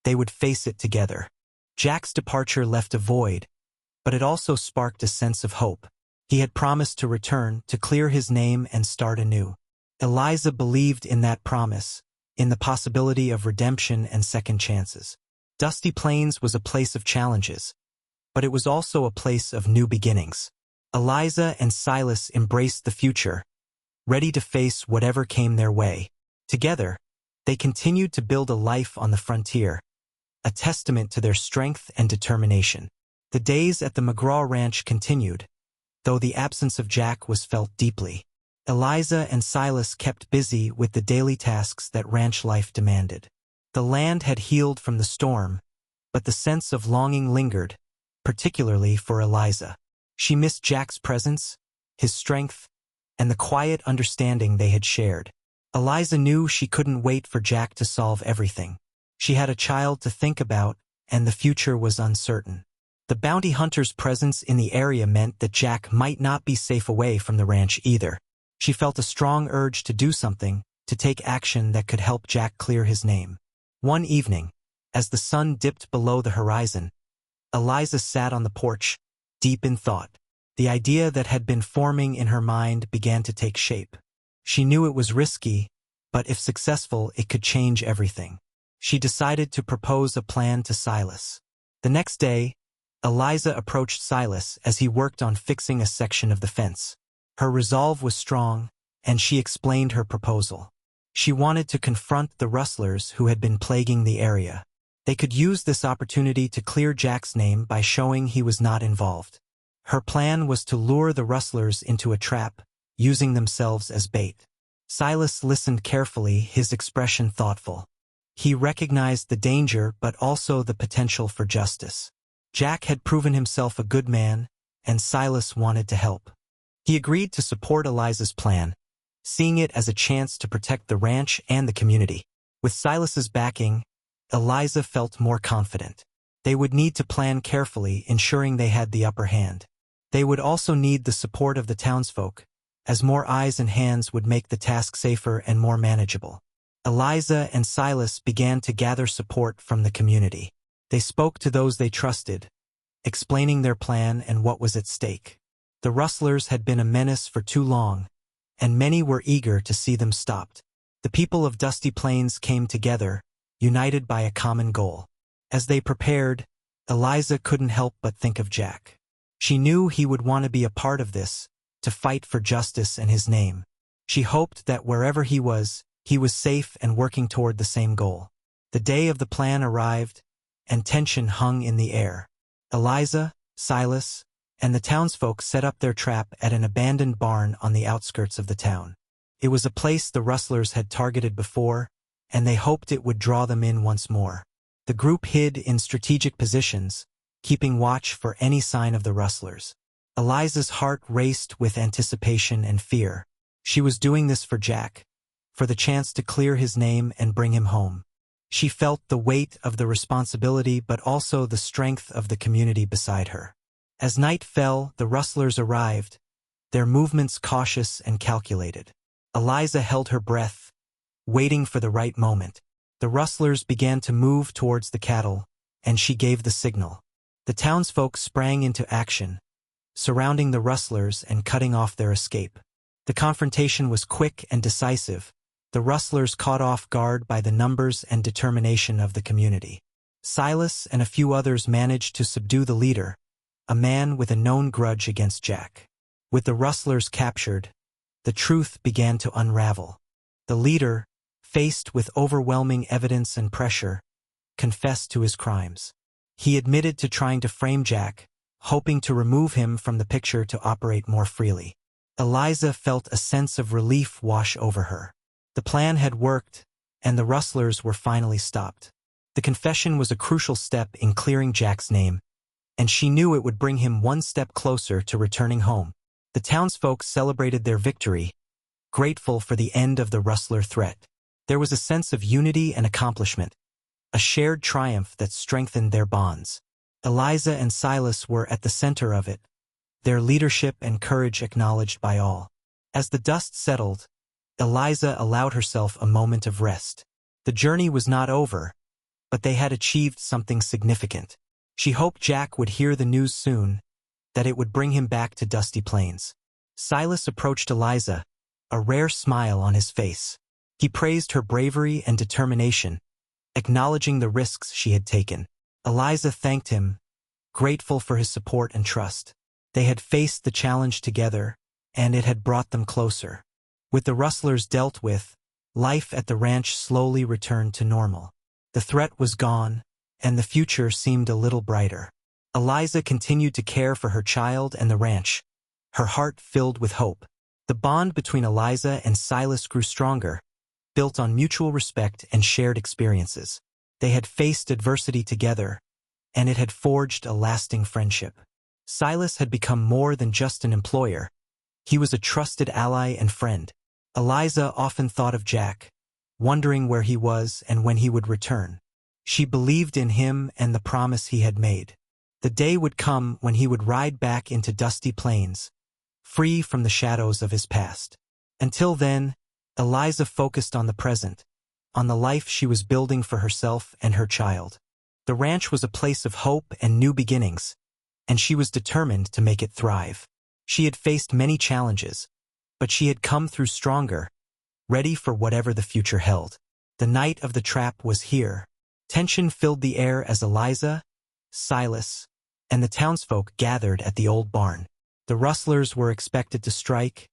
Speaker 1: they would face it together. Jack's departure left a void, but it also sparked a sense of hope. He had promised to return, to clear his name and start anew. Eliza believed in that promise, in the possibility of redemption and second chances. Dusty Plains was a place of challenges, but it was also a place of new beginnings. Eliza and Silas embraced the future, ready to face whatever came their way. Together, they continued to build a life on the frontier, a testament to their strength and determination. The days at the McGraw Ranch continued, though the absence of Jack was felt deeply. Eliza and Silas kept busy with the daily tasks that ranch life demanded. The land had healed from the storm, but the sense of longing lingered, particularly for Eliza. She missed Jack's presence, his strength, and the quiet understanding they had shared. Eliza knew she couldn't wait for Jack to solve everything. She had a child to think about, and the future was uncertain. The bounty hunter's presence in the area meant that Jack might not be safe away from the ranch either. She felt a strong urge to do something, to take action that could help Jack clear his name. One evening, as the sun dipped below the horizon, Eliza sat on the porch, deep in thought. The idea that had been forming in her mind began to take shape. She knew it was risky, but if successful, it could change everything. She decided to propose a plan to Silas. The next day, Eliza approached Silas as he worked on fixing a section of the fence. Her resolve was strong, and she explained her proposal. She wanted to confront the rustlers who had been plaguing the area. They could use this opportunity to clear Jack's name by showing he was not involved. Her plan was to lure the rustlers into a trap, using themselves as bait. Silas listened carefully, his expression thoughtful. He recognized the danger but also the potential for justice. Jack had proven himself a good man, and Silas wanted to help. He agreed to support Eliza's plan, seeing it as a chance to protect the ranch and the community. With Silas's backing, Eliza felt more confident. They would need to plan carefully, ensuring they had the upper hand. They would also need the support of the townsfolk, as more eyes and hands would make the task safer and more manageable. Eliza and Silas began to gather support from the community. They spoke to those they trusted, explaining their plan and what was at stake. The rustlers had been a menace for too long, and many were eager to see them stopped. The people of Dusty Plains came together, united by a common goal. As they prepared, Eliza couldn't help but think of Jack. She knew he would want to be a part of this, to fight for justice and his name. She hoped that wherever he was safe and working toward the same goal. The day of the plan arrived, and tension hung in the air. Eliza, Silas, and the townsfolk set up their trap at an abandoned barn on the outskirts of the town. It was a place the rustlers had targeted before, and they hoped it would draw them in once more. The group hid in strategic positions, keeping watch for any sign of the rustlers. Eliza's heart raced with anticipation and fear. She was doing this for Jack, for the chance to clear his name and bring him home. She felt the weight of the responsibility but also the strength of the community beside her. As night fell, the rustlers arrived, their movements cautious and calculated. Eliza held her breath, waiting for the right moment. The rustlers began to move towards the cattle, and she gave the signal. The townsfolk sprang into action, surrounding the rustlers and cutting off their escape. The confrontation was quick and decisive, the rustlers caught off guard by the numbers and determination of the community. Silas and a few others managed to subdue the leader, a man with a known grudge against Jack. With the rustlers captured, the truth began to unravel. The leader, faced with overwhelming evidence and pressure, confessed to his crimes. He admitted to trying to frame Jack, hoping to remove him from the picture to operate more freely. Eliza felt a sense of relief wash over her. The plan had worked, and the rustlers were finally stopped. The confession was a crucial step in clearing Jack's name, and she knew it would bring him one step closer to returning home. The townsfolk celebrated their victory, grateful for the end of the rustler threat. There was a sense of unity and accomplishment, a shared triumph that strengthened their bonds. Eliza and Silas were at the center of it, their leadership and courage acknowledged by all. As the dust settled, Eliza allowed herself a moment of rest. The journey was not over, but they had achieved something significant. She hoped Jack would hear the news soon, that it would bring him back to Dusty Plains. Silas approached Eliza, a rare smile on his face. He praised her bravery and determination, acknowledging the risks she had taken. Eliza thanked him, grateful for his support and trust. They had faced the challenge together, and it had brought them closer. With the rustlers dealt with, life at the ranch slowly returned to normal. The threat was gone, and the future seemed a little brighter. Eliza continued to care for her child and the ranch, her heart filled with hope. The bond between Eliza and Silas grew stronger, built on mutual respect and shared experiences. They had faced adversity together, and it had forged a lasting friendship. Silas had become more than just an employer. He was a trusted ally and friend. Eliza often thought of Jack, wondering where he was and when he would return. She believed in him and the promise he had made. The day would come when he would ride back into Dusty Plains, free from the shadows of his past. Until then, Eliza focused on the present, on the life she was building for herself and her child. The ranch was a place of hope and new beginnings, and she was determined to make it thrive. She had faced many challenges, but she had come through stronger, ready for whatever the future held. The night of the trap was here. Tension filled the air as Eliza, Silas, and the townsfolk gathered at the old barn. The rustlers were expected to strike,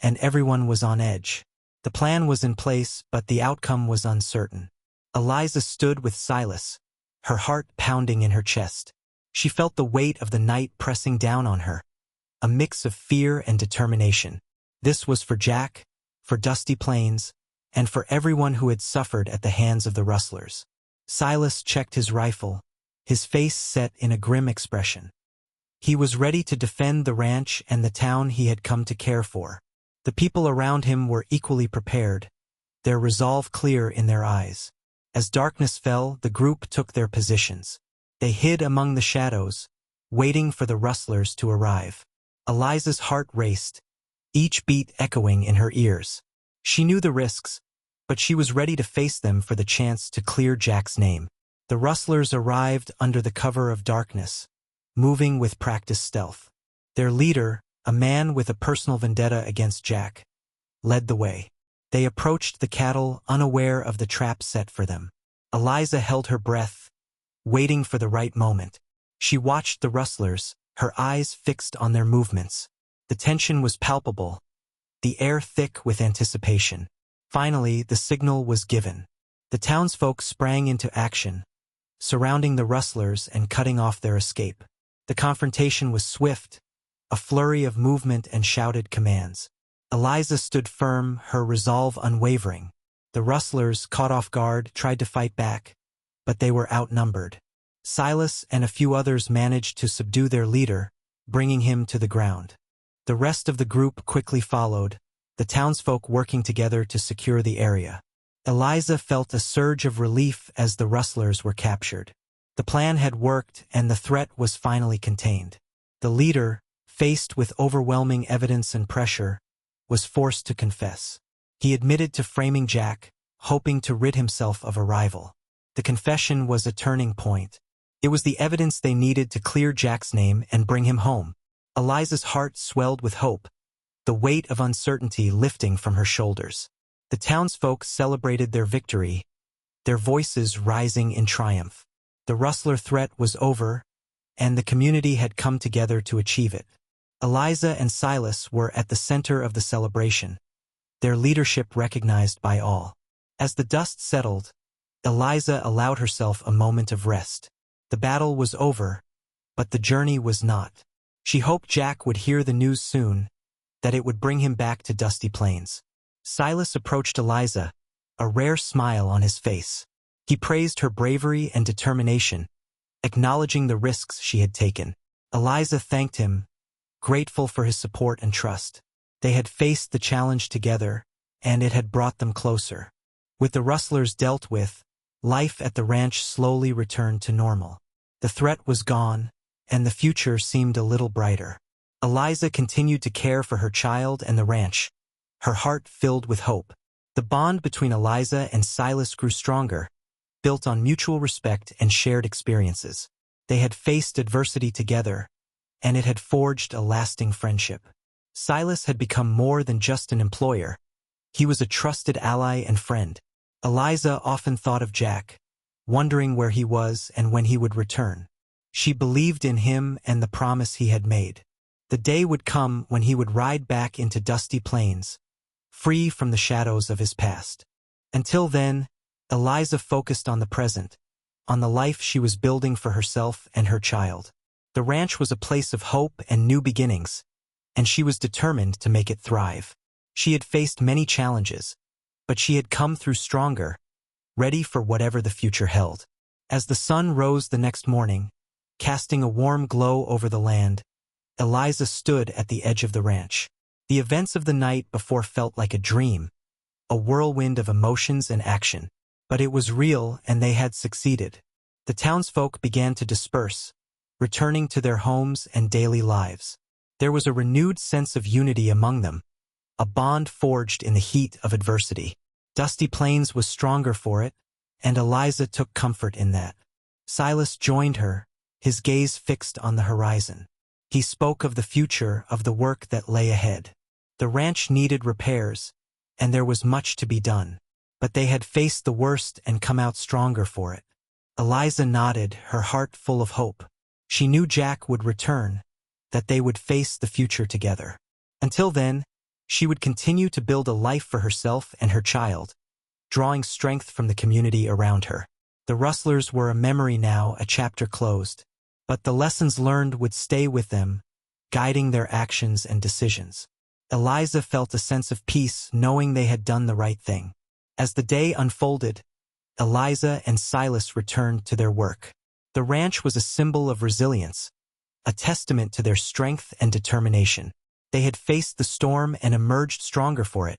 Speaker 1: and everyone was on edge. The plan was in place, but the outcome was uncertain. Eliza stood with Silas, her heart pounding in her chest. She felt the weight of the night pressing down on her, a mix of fear and determination. This was for Jack, for Dusty Plains, and for everyone who had suffered at the hands of the rustlers. Silas checked his rifle, his face set in a grim expression. He was ready to defend the ranch and the town he had come to care for. The people around him were equally prepared, their resolve clear in their eyes. As darkness fell, the group took their positions. They hid among the shadows, waiting for the rustlers to arrive. Eliza's heart raced, each beat echoing in her ears. She knew the risks, but she was ready to face them for the chance to clear Jack's name. The rustlers arrived under the cover of darkness, moving with practiced stealth. Their leader, a man with a personal vendetta against Jack, led the way. They approached the cattle unaware of the trap set for them. Eliza held her breath, waiting for the right moment. She watched the rustlers, her eyes fixed on their movements. The tension was palpable, the air thick with anticipation. Finally, the signal was given. The townsfolk sprang into action, surrounding the rustlers and cutting off their escape. The confrontation was swift, a flurry of movement and shouted commands. Eliza stood firm, her resolve unwavering. The rustlers, caught off guard, tried to fight back, but they were outnumbered. Silas and a few others managed to subdue their leader, bringing him to the ground. The rest of the group quickly followed, the townsfolk working together to secure the area. Eliza felt a surge of relief as the rustlers were captured. The plan had worked and the threat was finally contained. The leader, faced with overwhelming evidence and pressure, was forced to confess. He admitted to framing Jack, hoping to rid himself of a rival. The confession was a turning point. It was the evidence they needed to clear Jack's name and bring him home. Eliza's heart swelled with hope, the weight of uncertainty lifting from her shoulders. The townsfolk celebrated their victory, their voices rising in triumph. The rustler threat was over, and the community had come together to achieve it. Eliza and Silas were at the center of the celebration, their leadership recognized by all. As the dust settled, Eliza allowed herself a moment of rest. The battle was over, but the journey was not. She hoped Jack would hear the news soon, that it would bring him back to Dusty Plains. Silas approached Eliza, a rare smile on his face. He praised her bravery and determination, acknowledging the risks she had taken. Eliza thanked him, grateful for his support and trust. They had faced the challenge together, and it had brought them closer. With the rustlers dealt with, life at the ranch slowly returned to normal. The threat was gone, and the future seemed a little brighter. Eliza continued to care for her child and the ranch, her heart filled with hope. The bond between Eliza and Silas grew stronger, built on mutual respect and shared experiences. They had faced adversity together, and it had forged a lasting friendship. Silas had become more than just an employer. He was a trusted ally and friend. Eliza often thought of Jack, wondering where he was and when he would return. She believed in him and the promise he had made. The day would come when he would ride back into Dusty Plains, free from the shadows of his past. Until then, Eliza focused on the present, on the life she was building for herself and her child. The ranch was a place of hope and new beginnings, and she was determined to make it thrive. She had faced many challenges, but she had come through stronger, ready for whatever the future held. As the sun rose the next morning, casting a warm glow over the land, Eliza stood at the edge of the ranch. The events of the night before felt like a dream, a whirlwind of emotions and action. But it was real, and they had succeeded. The townsfolk began to disperse, returning to their homes and daily lives. There was a renewed sense of unity among them, a bond forged in the heat of adversity. Dusty Plains was stronger for it, and Eliza took comfort in that. Silas joined her, his gaze fixed on the horizon. He spoke of the future, of the work that lay ahead. The ranch needed repairs, and there was much to be done. But they had faced the worst and come out stronger for it. Eliza nodded, her heart full of hope. She knew Jack would return, that they would face the future together. Until then, she would continue to build a life for herself and her child, drawing strength from the community around her. The rustlers were a memory now, a chapter closed. But the lessons learned would stay with them, guiding their actions and decisions. Eliza felt a sense of peace knowing they had done the right thing. As the day unfolded, Eliza and Silas returned to their work. The ranch was a symbol of resilience, a testament to their strength and determination. They had faced the storm and emerged stronger for it,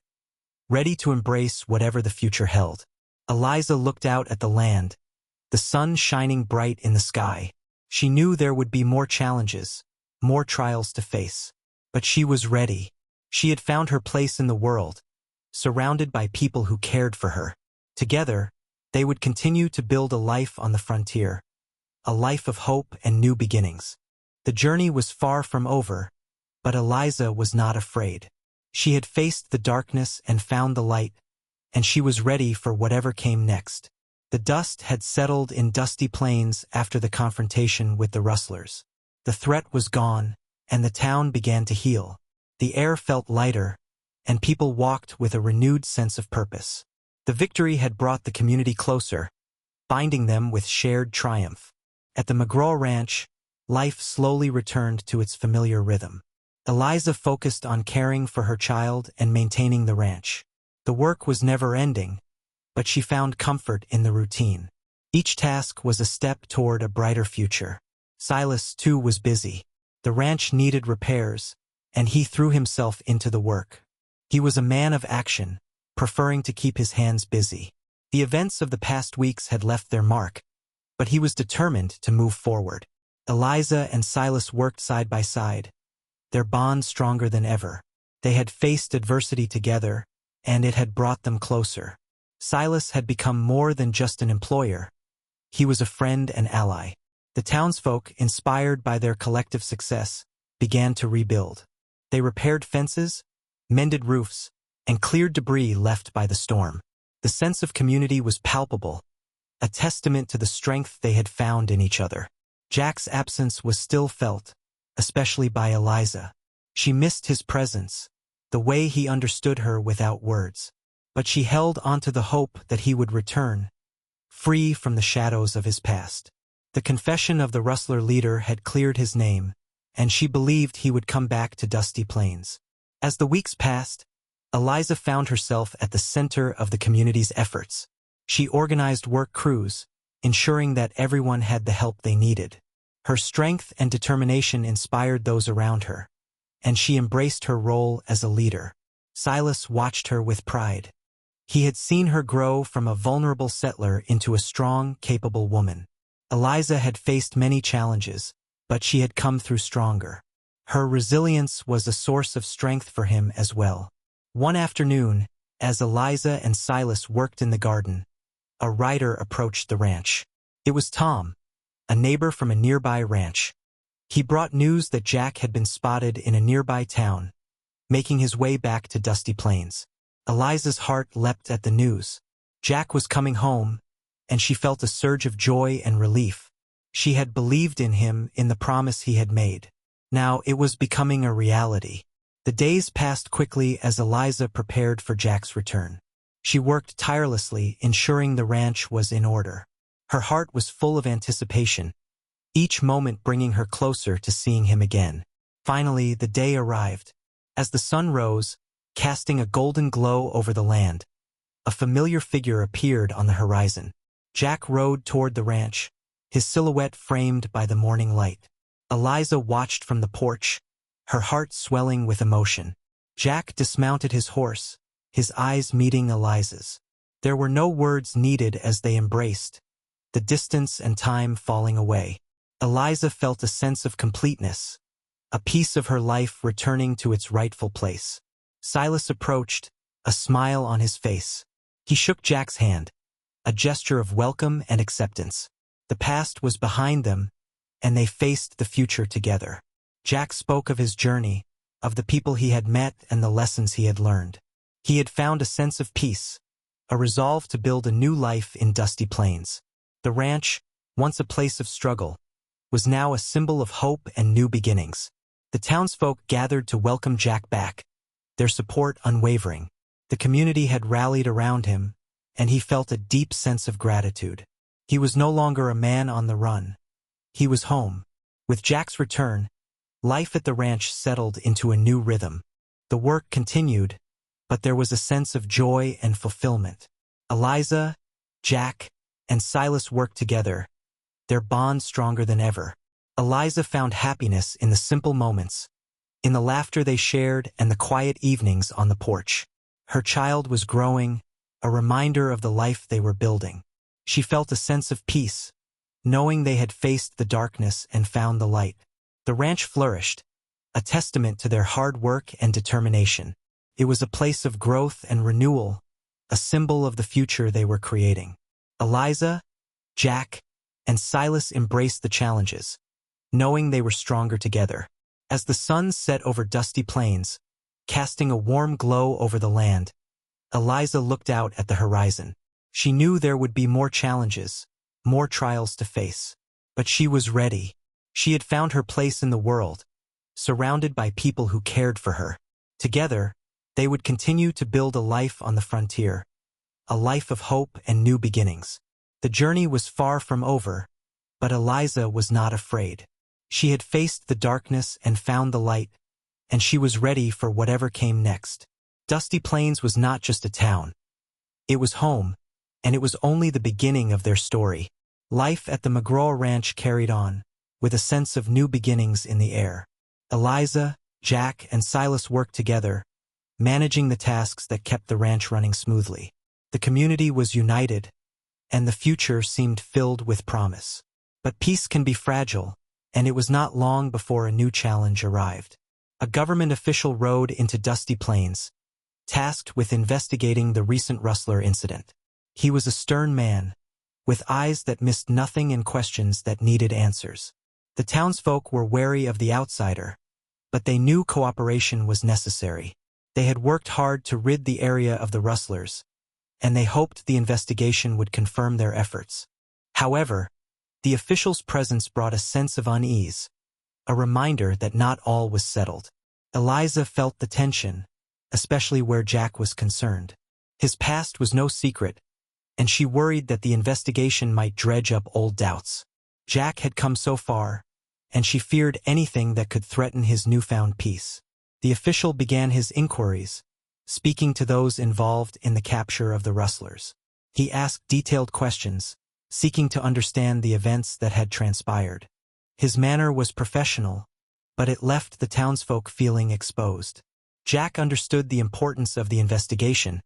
Speaker 1: ready to embrace whatever the future held. Eliza looked out at the land, the sun shining bright in the sky. She knew there would be more challenges, more trials to face. But she was ready. She had found her place in the world, surrounded by people who cared for her. Together, they would continue to build a life on the frontier, a life of hope and new beginnings. The journey was far from over, but Eliza was not afraid. She had faced the darkness and found the light, and she was ready for whatever came next. The dust had settled in Dusty Plains after the confrontation with the rustlers. The threat was gone, and the town began to heal. The air felt lighter, and people walked with a renewed sense of purpose. The victory had brought the community closer, binding them with shared triumph. At the McGraw Ranch, life slowly returned to its familiar rhythm. Eliza focused on caring for her child and maintaining the ranch. The work was never-ending, but she found comfort in the routine. Each task was a step toward a brighter future. Silas, too, was busy. The ranch needed repairs, and he threw himself into the work. He was a man of action, preferring to keep his hands busy. The events of the past weeks had left their mark, but he was determined to move forward. Eliza and Silas worked side by side, their bond stronger than ever. They had faced adversity together, and it had brought them closer. Silas had become more than just an employer. He was a friend and ally. The townsfolk, inspired by their collective success, began to rebuild. They repaired fences, mended roofs, and cleared debris left by the storm. The sense of community was palpable, a testament to the strength they had found in each other. Jack's absence was still felt, especially by Eliza. She missed his presence, the way he understood her without words. But she held onto the hope that he would return, free from the shadows of his past. The confession of the Rustler leader had cleared his name, and she believed he would come back to Dusty Plains. As the weeks passed, Eliza found herself at the center of the community's efforts. She organized work crews, ensuring that everyone had the help they needed. Her strength and determination inspired those around her, and she embraced her role as a leader. Silas watched her with pride. He had seen her grow from a vulnerable settler into a strong, capable woman. Eliza had faced many challenges, but she had come through stronger. Her resilience was a source of strength for him as well. One afternoon, as Eliza and Silas worked in the garden, a rider approached the ranch. It was Tom, a neighbor from a nearby ranch. He brought news that Jack had been spotted in a nearby town, making his way back to Dusty Plains. Eliza's heart leapt at the news. Jack was coming home, and she felt a surge of joy and relief. She had believed in him, in the promise he had made. Now it was becoming a reality. The days passed quickly as Eliza prepared for Jack's return. She worked tirelessly, ensuring the ranch was in order. Her heart was full of anticipation, each moment bringing her closer to seeing him again. Finally, the day arrived. As the sun rose, casting a golden glow over the land, a familiar figure appeared on the horizon. Jack rode toward the ranch, his silhouette framed by the morning light. Eliza watched from the porch, her heart swelling with emotion. Jack dismounted his horse, his eyes meeting Eliza's. There were no words needed as they embraced, the distance and time falling away. Eliza felt a sense of completeness, a piece of her life returning to its rightful place. Silas approached, a smile on his face. He shook Jack's hand, a gesture of welcome and acceptance. The past was behind them, and they faced the future together. Jack spoke of his journey, of the people he had met and the lessons he had learned. He had found a sense of peace, a resolve to build a new life in Dusty Plains. The ranch, once a place of struggle, was now a symbol of hope and new beginnings. The townsfolk gathered to welcome Jack back, their support unwavering. The community had rallied around him, and he felt a deep sense of gratitude. He was no longer a man on the run. He was home. With Jack's return, life at the ranch settled into a new rhythm. The work continued, but there was a sense of joy and fulfillment. Eliza, Jack, and Silas worked together, their bond stronger than ever. Eliza found happiness in the simple moments, in the laughter they shared and the quiet evenings on the porch. Her child was growing, a reminder of the life they were building. She felt a sense of peace, knowing they had faced the darkness and found the light. The ranch flourished, a testament to their hard work and determination. It was a place of growth and renewal, a symbol of the future they were creating. Eliza, Jack, and Silas embraced the challenges, knowing they were stronger together. As the sun set over Dusty Plains, casting a warm glow over the land, Eliza looked out at the horizon. She knew there would be more challenges, more trials to face. But she was ready. She had found her place in the world, surrounded by people who cared for her. Together, they would continue to build a life on the frontier, a life of hope and new beginnings. The journey was far from over, but Eliza was not afraid. She had faced the darkness and found the light, and she was ready for whatever came next. Dusty Plains was not just a town. It was home, and it was only the beginning of their story. Life at the McGraw Ranch carried on, with a sense of new beginnings in the air. Eliza, Jack, and Silas worked together, managing the tasks that kept the ranch running smoothly. The community was united, and the future seemed filled with promise. But peace can be fragile, and it was not long before a new challenge arrived. A government official rode into Dusty Plains, tasked with investigating the recent Rustler incident. He was a stern man, with eyes that missed nothing and questions that needed answers. The townsfolk were wary of the outsider, but they knew cooperation was necessary. They had worked hard to rid the area of the rustlers, and they hoped the investigation would confirm their efforts. However, the officials' presence brought a sense of unease, a reminder that not all was settled. Eliza felt the tension, especially where Jack was concerned. His past was no secret, and she worried that the investigation might dredge up old doubts. Jack had come so far, and she feared anything that could threaten his newfound peace. The official began his inquiries, speaking to those involved in the capture of the rustlers. He asked detailed questions, seeking to understand the events that had transpired. His manner was professional, but it left the townsfolk feeling exposed. Jack understood the importance of the investigation,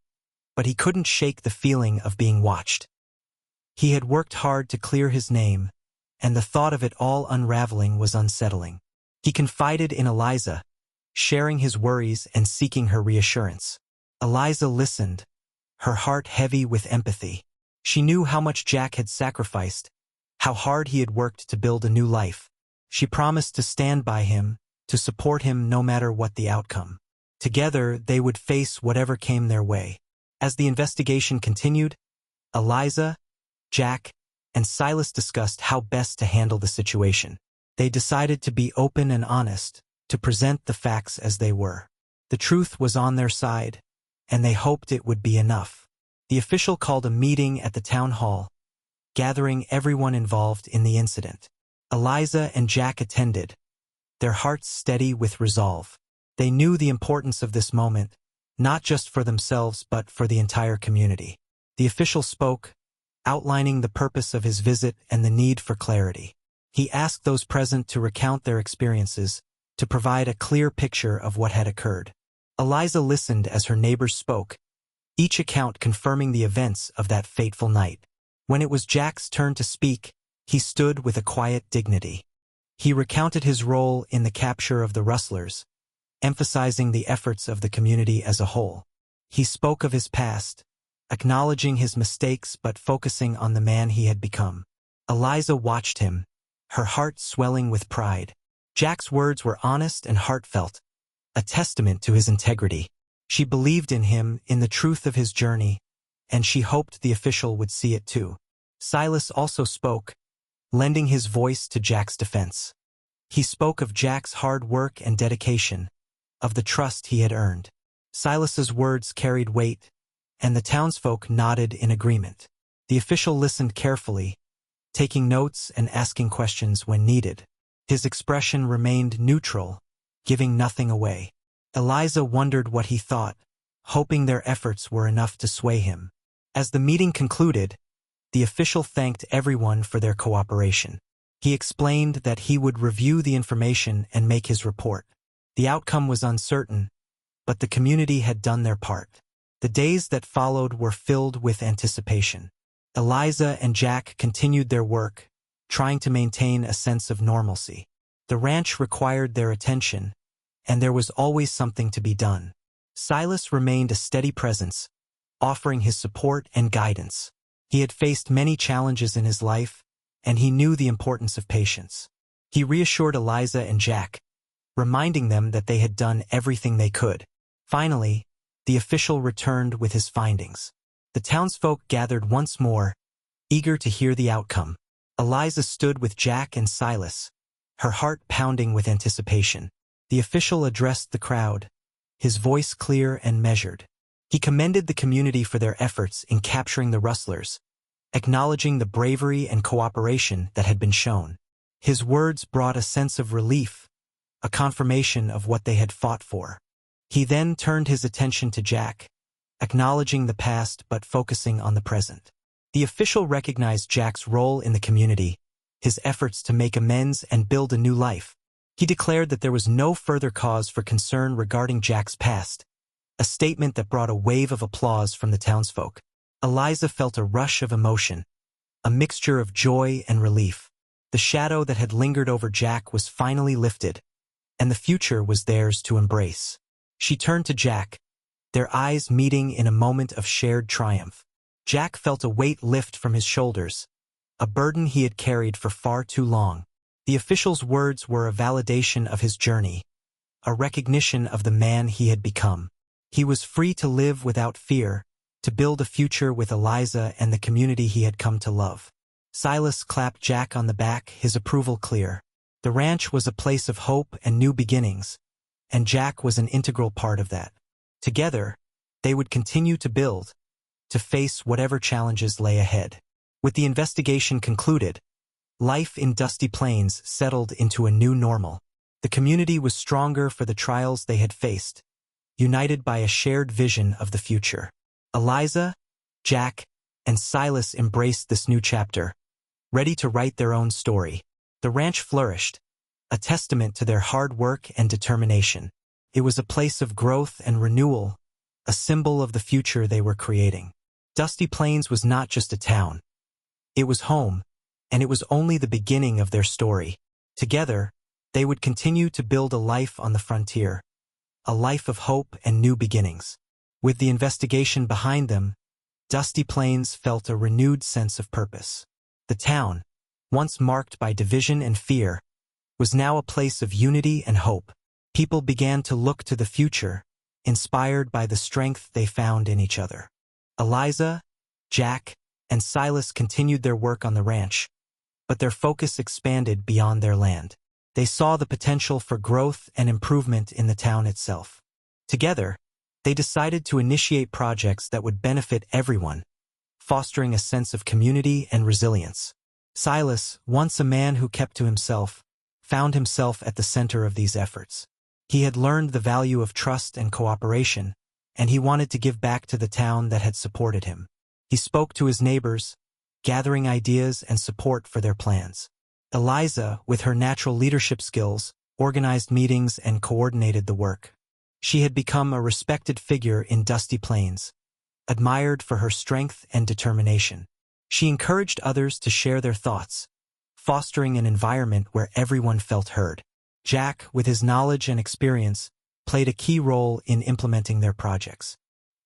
Speaker 1: but he couldn't shake the feeling of being watched. He had worked hard to clear his name, and the thought of it all unraveling was unsettling. He confided in Eliza, sharing his worries and seeking her reassurance. Eliza listened, her heart heavy with empathy. She knew how much Jack had sacrificed, how hard he had worked to build a new life. She promised to stand by him, to support him no matter what the outcome. Together, they would face whatever came their way. As the investigation continued, Eliza, Jack, and Silas discussed how best to handle the situation. They decided to be open and honest, to present the facts as they were. The truth was on their side, and they hoped it would be enough. The official called a meeting at the town hall, gathering everyone involved in the incident. Eliza and Jack attended, their hearts steady with resolve. They knew the importance of this moment, not just for themselves but for the entire community. The official spoke, outlining the purpose of his visit and the need for clarity. He asked those present to recount their experiences, to provide a clear picture of what had occurred. Eliza listened as her neighbors spoke, each account confirming the events of that fateful night. When it was Jack's turn to speak, he stood with a quiet dignity. He recounted his role in the capture of the rustlers, emphasizing the efforts of the community as a whole. He spoke of his past, acknowledging his mistakes but focusing on the man he had become. Eliza watched him, her heart swelling with pride. Jack's words were honest and heartfelt, a testament to his integrity. She believed in him, in the truth of his journey, and she hoped the official would see it too. Silas also spoke, lending his voice to Jack's defense. He spoke of Jack's hard work and dedication, of the trust he had earned. Silas's words carried weight, and the townsfolk nodded in agreement. The official listened carefully, taking notes and asking questions when needed. His expression remained neutral, giving nothing away. Eliza wondered what he thought, hoping their efforts were enough to sway him. As the meeting concluded, the official thanked everyone for their cooperation. He explained that he would review the information and make his report. The outcome was uncertain, but the community had done their part. The days that followed were filled with anticipation. Eliza and Jack continued their work, trying to maintain a sense of normalcy. The ranch required their attention, and there was always something to be done. Silas remained a steady presence, offering his support and guidance. He had faced many challenges in his life, and he knew the importance of patience. He reassured Eliza and Jack, reminding them that they had done everything they could. Finally, the official returned with his findings. The townsfolk gathered once more, eager to hear the outcome. Eliza stood with Jack and Silas, her heart pounding with anticipation. The official addressed the crowd, his voice clear and measured. He commended the community for their efforts in capturing the rustlers, acknowledging the bravery and cooperation that had been shown. His words brought a sense of relief, a confirmation of what they had fought for. He then turned his attention to Jack, acknowledging the past but focusing on the present. The official recognized Jack's role in the community, his efforts to make amends and build a new life. He declared that there was no further cause for concern regarding Jack's past, a statement that brought a wave of applause from the townsfolk. Eliza felt a rush of emotion, a mixture of joy and relief. The shadow that had lingered over Jack was finally lifted, and the future was theirs to embrace. She turned to Jack, their eyes meeting in a moment of shared triumph. Jack felt a weight lift from his shoulders, a burden he had carried for far too long. The official's words were a validation of his journey, a recognition of the man he had become. He was free to live without fear, to build a future with Eliza and the community he had come to love. Silas clapped Jack on the back, his approval clear. The ranch was a place of hope and new beginnings, and Jack was an integral part of that. Together, they would continue to build, to face whatever challenges lay ahead. With the investigation concluded, life in Dusty Plains settled into a new normal. The community was stronger for the trials they had faced, united by a shared vision of the future. Eliza, Jack, and Silas embraced this new chapter, ready to write their own story. The ranch flourished, a testament to their hard work and determination. It was a place of growth and renewal, a symbol of the future they were creating. Dusty Plains was not just a town. It was home, and it was only the beginning of their story. Together, they would continue to build a life on the frontier, a life of hope and new beginnings. With the investigation behind them, Dusty Plains felt a renewed sense of purpose. The town, once marked by division and fear, was now a place of unity and hope. People began to look to the future, inspired by the strength they found in each other. Eliza, Jack, and Silas continued their work on the ranch, but their focus expanded beyond their land. They saw the potential for growth and improvement in the town itself. Together, they decided to initiate projects that would benefit everyone, fostering a sense of community and resilience. Silas, once a man who kept to himself, found himself at the center of these efforts. He had learned the value of trust and cooperation, and he wanted to give back to the town that had supported him. He spoke to his neighbors, gathering ideas and support for their plans. Eliza, with her natural leadership skills, organized meetings and coordinated the work. She had become a respected figure in Dusty Plains, admired for her strength and determination. She encouraged others to share their thoughts, fostering an environment where everyone felt heard. Jack, with his knowledge and experience, played a key role in implementing their projects.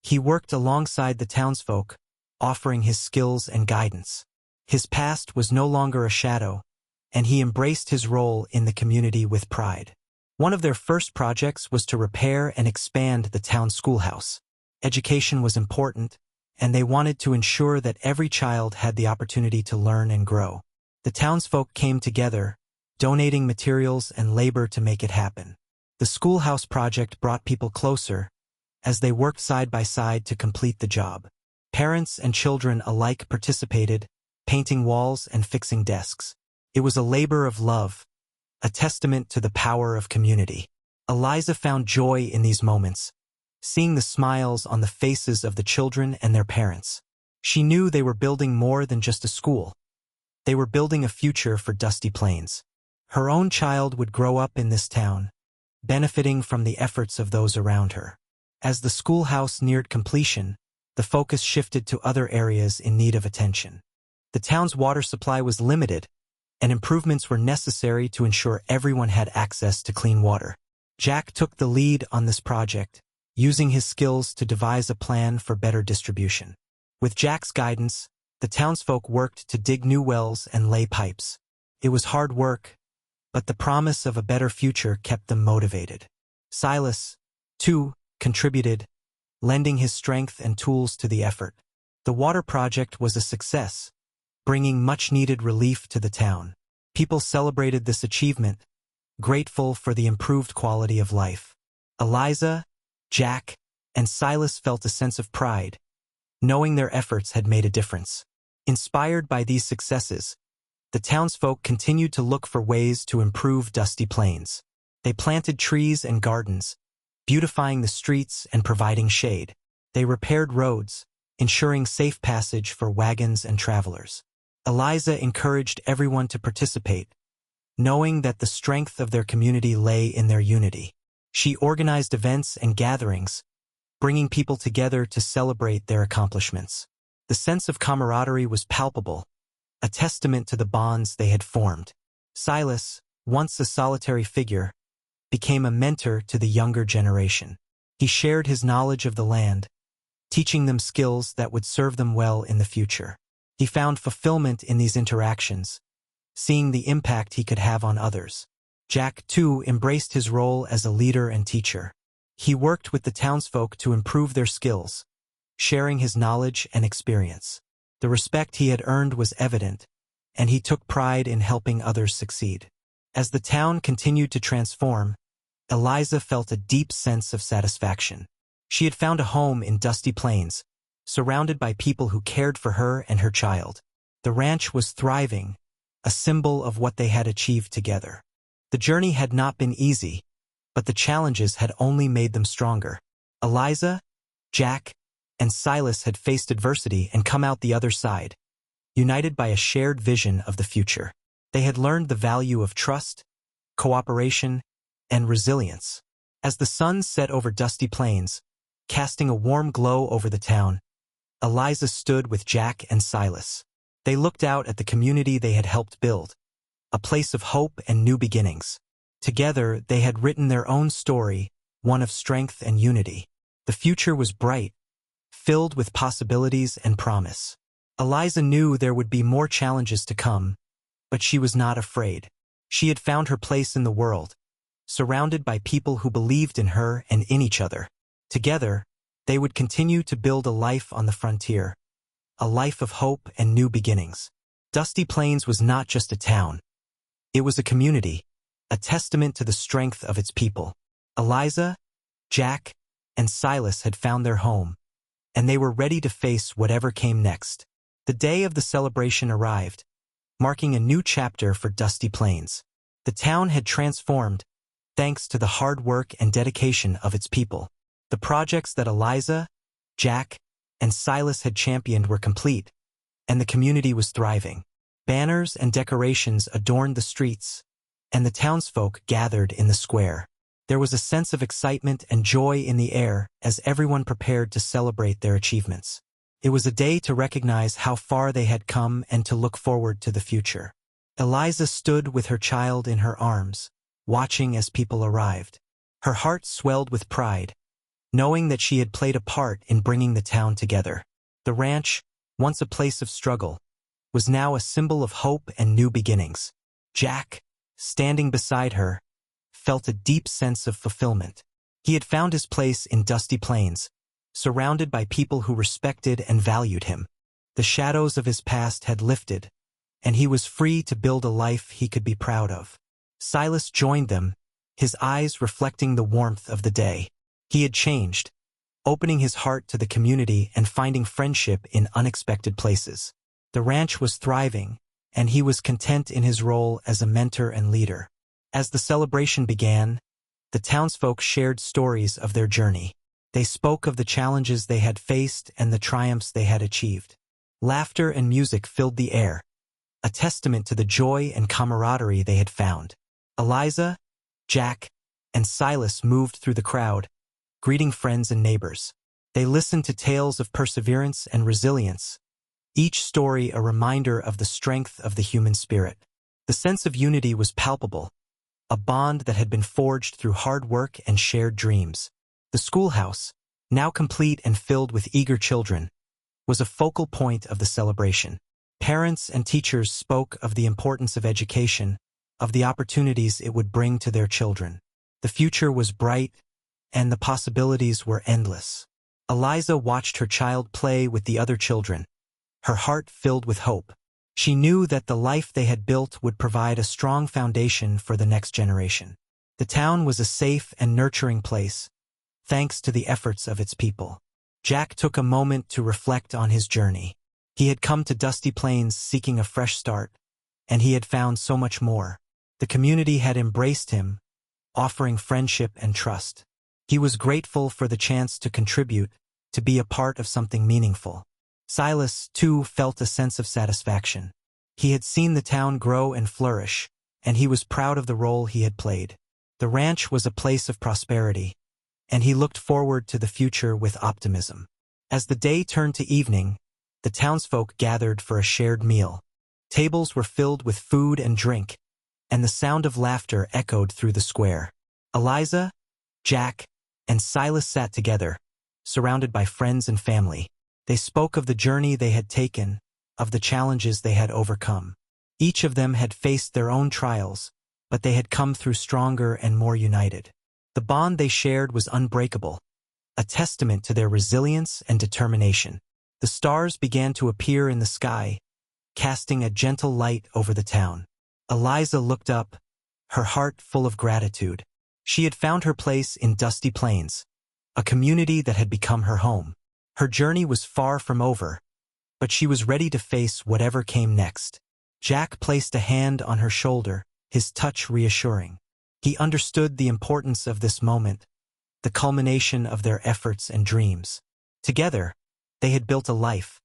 Speaker 1: He worked alongside the townsfolk, offering his skills and guidance. His past was no longer a shadow, and he embraced his role in the community with pride. One of their first projects was to repair and expand the town schoolhouse. Education was important, and they wanted to ensure that every child had the opportunity to learn and grow. The townsfolk came together, donating materials and labor to make it happen. The schoolhouse project brought people closer, as they worked side by side to complete the job. Parents and children alike participated, painting walls and fixing desks. It was a labor of love, a testament to the power of community. Eliza found joy in these moments, seeing the smiles on the faces of the children and their parents. She knew they were building more than just a school. They were building a future for Dusty Plains. Her own child would grow up in this town, benefiting from the efforts of those around her. As the schoolhouse neared completion, the focus shifted to other areas in need of attention. The town's water supply was limited, and improvements were necessary to ensure everyone had access to clean water. Jack took the lead on this project, using his skills to devise a plan for better distribution. With Jack's guidance, the townsfolk worked to dig new wells and lay pipes. It was hard work, but the promise of a better future kept them motivated. Silas, too, contributed, lending his strength and tools to the effort. The water project was a success, bringing much-needed relief to the town. People celebrated this achievement, grateful for the improved quality of life. Eliza, Jack, and Silas felt a sense of pride, knowing their efforts had made a difference. Inspired by these successes, the townsfolk continued to look for ways to improve Dusty Plains. They planted trees and gardens, beautifying the streets and providing shade. They repaired roads, ensuring safe passage for wagons and travelers. Eliza encouraged everyone to participate, knowing that the strength of their community lay in their unity. She organized events and gatherings, bringing people together to celebrate their accomplishments. The sense of camaraderie was palpable, a testament to the bonds they had formed. Silas, once a solitary figure, became a mentor to the younger generation. He shared his knowledge of the land, teaching them skills that would serve them well in the future. He found fulfillment in these interactions, seeing the impact he could have on others. Jack, too, embraced his role as a leader and teacher. He worked with the townsfolk to improve their skills, sharing his knowledge and experience. The respect he had earned was evident, and he took pride in helping others succeed. As the town continued to transform, Eliza felt a deep sense of satisfaction. She had found a home in Dusty Plains, surrounded by people who cared for her and her child. The ranch was thriving, a symbol of what they had achieved together. The journey had not been easy, but the challenges had only made them stronger. Eliza, Jack, and Silas had faced adversity and come out the other side, united by a shared vision of the future. They had learned the value of trust, cooperation, and resilience. As the sun set over Dusty Plains, casting a warm glow over the town, Eliza stood with Jack and Silas. They looked out at the community they had helped build, a place of hope and new beginnings. Together, they had written their own story, one of strength and unity. The future was bright, filled with possibilities and promise. Eliza knew there would be more challenges to come, but she was not afraid. She had found her place in the world, surrounded by people who believed in her and in each other. Together, they would continue to build a life on the frontier, a life of hope and new beginnings. Dusty Plains was not just a town. It was a community, a testament to the strength of its people. Eliza, Jack, and Silas had found their home, and they were ready to face whatever came next. The day of the celebration arrived, marking a new chapter for Dusty Plains. The town had transformed, thanks to the hard work and dedication of its people. The projects that Eliza, Jack, and Silas had championed were complete, and the community was thriving. Banners and decorations adorned the streets, and the townsfolk gathered in the square. There was a sense of excitement and joy in the air as everyone prepared to celebrate their achievements. It was a day to recognize how far they had come and to look forward to the future. Eliza stood with her child in her arms, watching as people arrived. Her heart swelled with pride, knowing that she had played a part in bringing the town together. The ranch, once a place of struggle, was now a symbol of hope and new beginnings. Jack, standing beside her, felt a deep sense of fulfillment. He had found his place in Dusty Plains, surrounded by people who respected and valued him. The shadows of his past had lifted, and he was free to build a life he could be proud of. Silas joined them, his eyes reflecting the warmth of the day. He had changed, opening his heart to the community and finding friendship in unexpected places. The ranch was thriving, and he was content in his role as a mentor and leader. As the celebration began, the townsfolk shared stories of their journey. They spoke of the challenges they had faced and the triumphs they had achieved. Laughter and music filled the air, a testament to the joy and camaraderie they had found. Eliza, Jack, and Silas moved through the crowd, greeting friends and neighbors. They listened to tales of perseverance and resilience, each story a reminder of the strength of the human spirit. The sense of unity was palpable, a bond that had been forged through hard work and shared dreams. The schoolhouse, now complete and filled with eager children, was a focal point of the celebration. Parents and teachers spoke of the importance of education, of the opportunities it would bring to their children. The future was bright, and the possibilities were endless. Eliza watched her child play with the other children, her heart filled with hope. She knew that the life they had built would provide a strong foundation for the next generation. The town was a safe and nurturing place, thanks to the efforts of its people. Jack took a moment to reflect on his journey. He had come to Dusty Plains seeking a fresh start, and he had found so much more. The community had embraced him, offering friendship and trust. He was grateful for the chance to contribute, to be a part of something meaningful. Silas, too, felt a sense of satisfaction. He had seen the town grow and flourish, and he was proud of the role he had played. The ranch was a place of prosperity, and he looked forward to the future with optimism. As the day turned to evening, the townsfolk gathered for a shared meal. Tables were filled with food and drink, and the sound of laughter echoed through the square. Eliza, Jack, and Silas sat together, surrounded by friends and family. They spoke of the journey they had taken, of the challenges they had overcome. Each of them had faced their own trials, but they had come through stronger and more united. The bond they shared was unbreakable, a testament to their resilience and determination. The stars began to appear in the sky, casting a gentle light over the town. Eliza looked up, her heart full of gratitude. She had found her place in Dusty Plains, a community that had become her home. Her journey was far from over, but she was ready to face whatever came next. Jack placed a hand on her shoulder, his touch reassuring. He understood the importance of this moment, the culmination of their efforts and dreams. Together, they had built a life,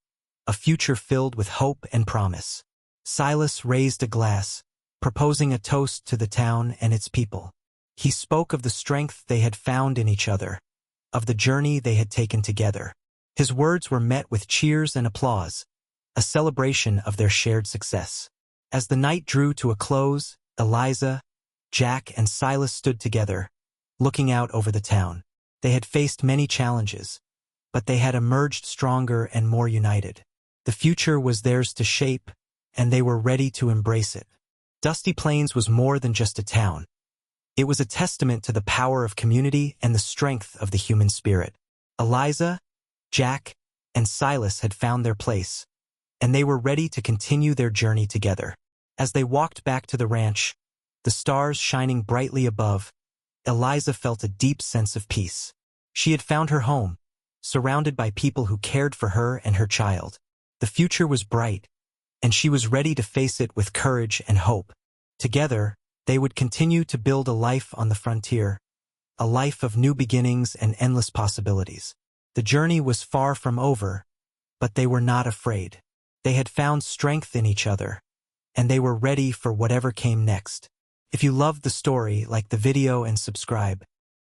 Speaker 1: a future filled with hope and promise. Silas raised a glass, proposing a toast to the town and its people. He spoke of the strength they had found in each other, of the journey they had taken together. His words were met with cheers and applause, a celebration of their shared success. As the night drew to a close, Eliza, Jack, and Silas stood together, looking out over the town. They had faced many challenges, but they had emerged stronger and more united. The future was theirs to shape, and they were ready to embrace it. Dusty Plains was more than just a town. It was a testament to the power of community and the strength of the human spirit. Eliza, Jack, and Silas had found their place, and they were ready to continue their journey together. As they walked back to the ranch, the stars shining brightly above, Eliza felt a deep sense of peace. She had found her home, surrounded by people who cared for her and her child. The future was bright, and she was ready to face it with courage and hope. Together, they would continue to build a life on the frontier, a life of new beginnings and endless possibilities. The journey was far from over, but they were not afraid. They had found strength in each other, and they were ready for whatever came next. If you loved the story, like the video and subscribe.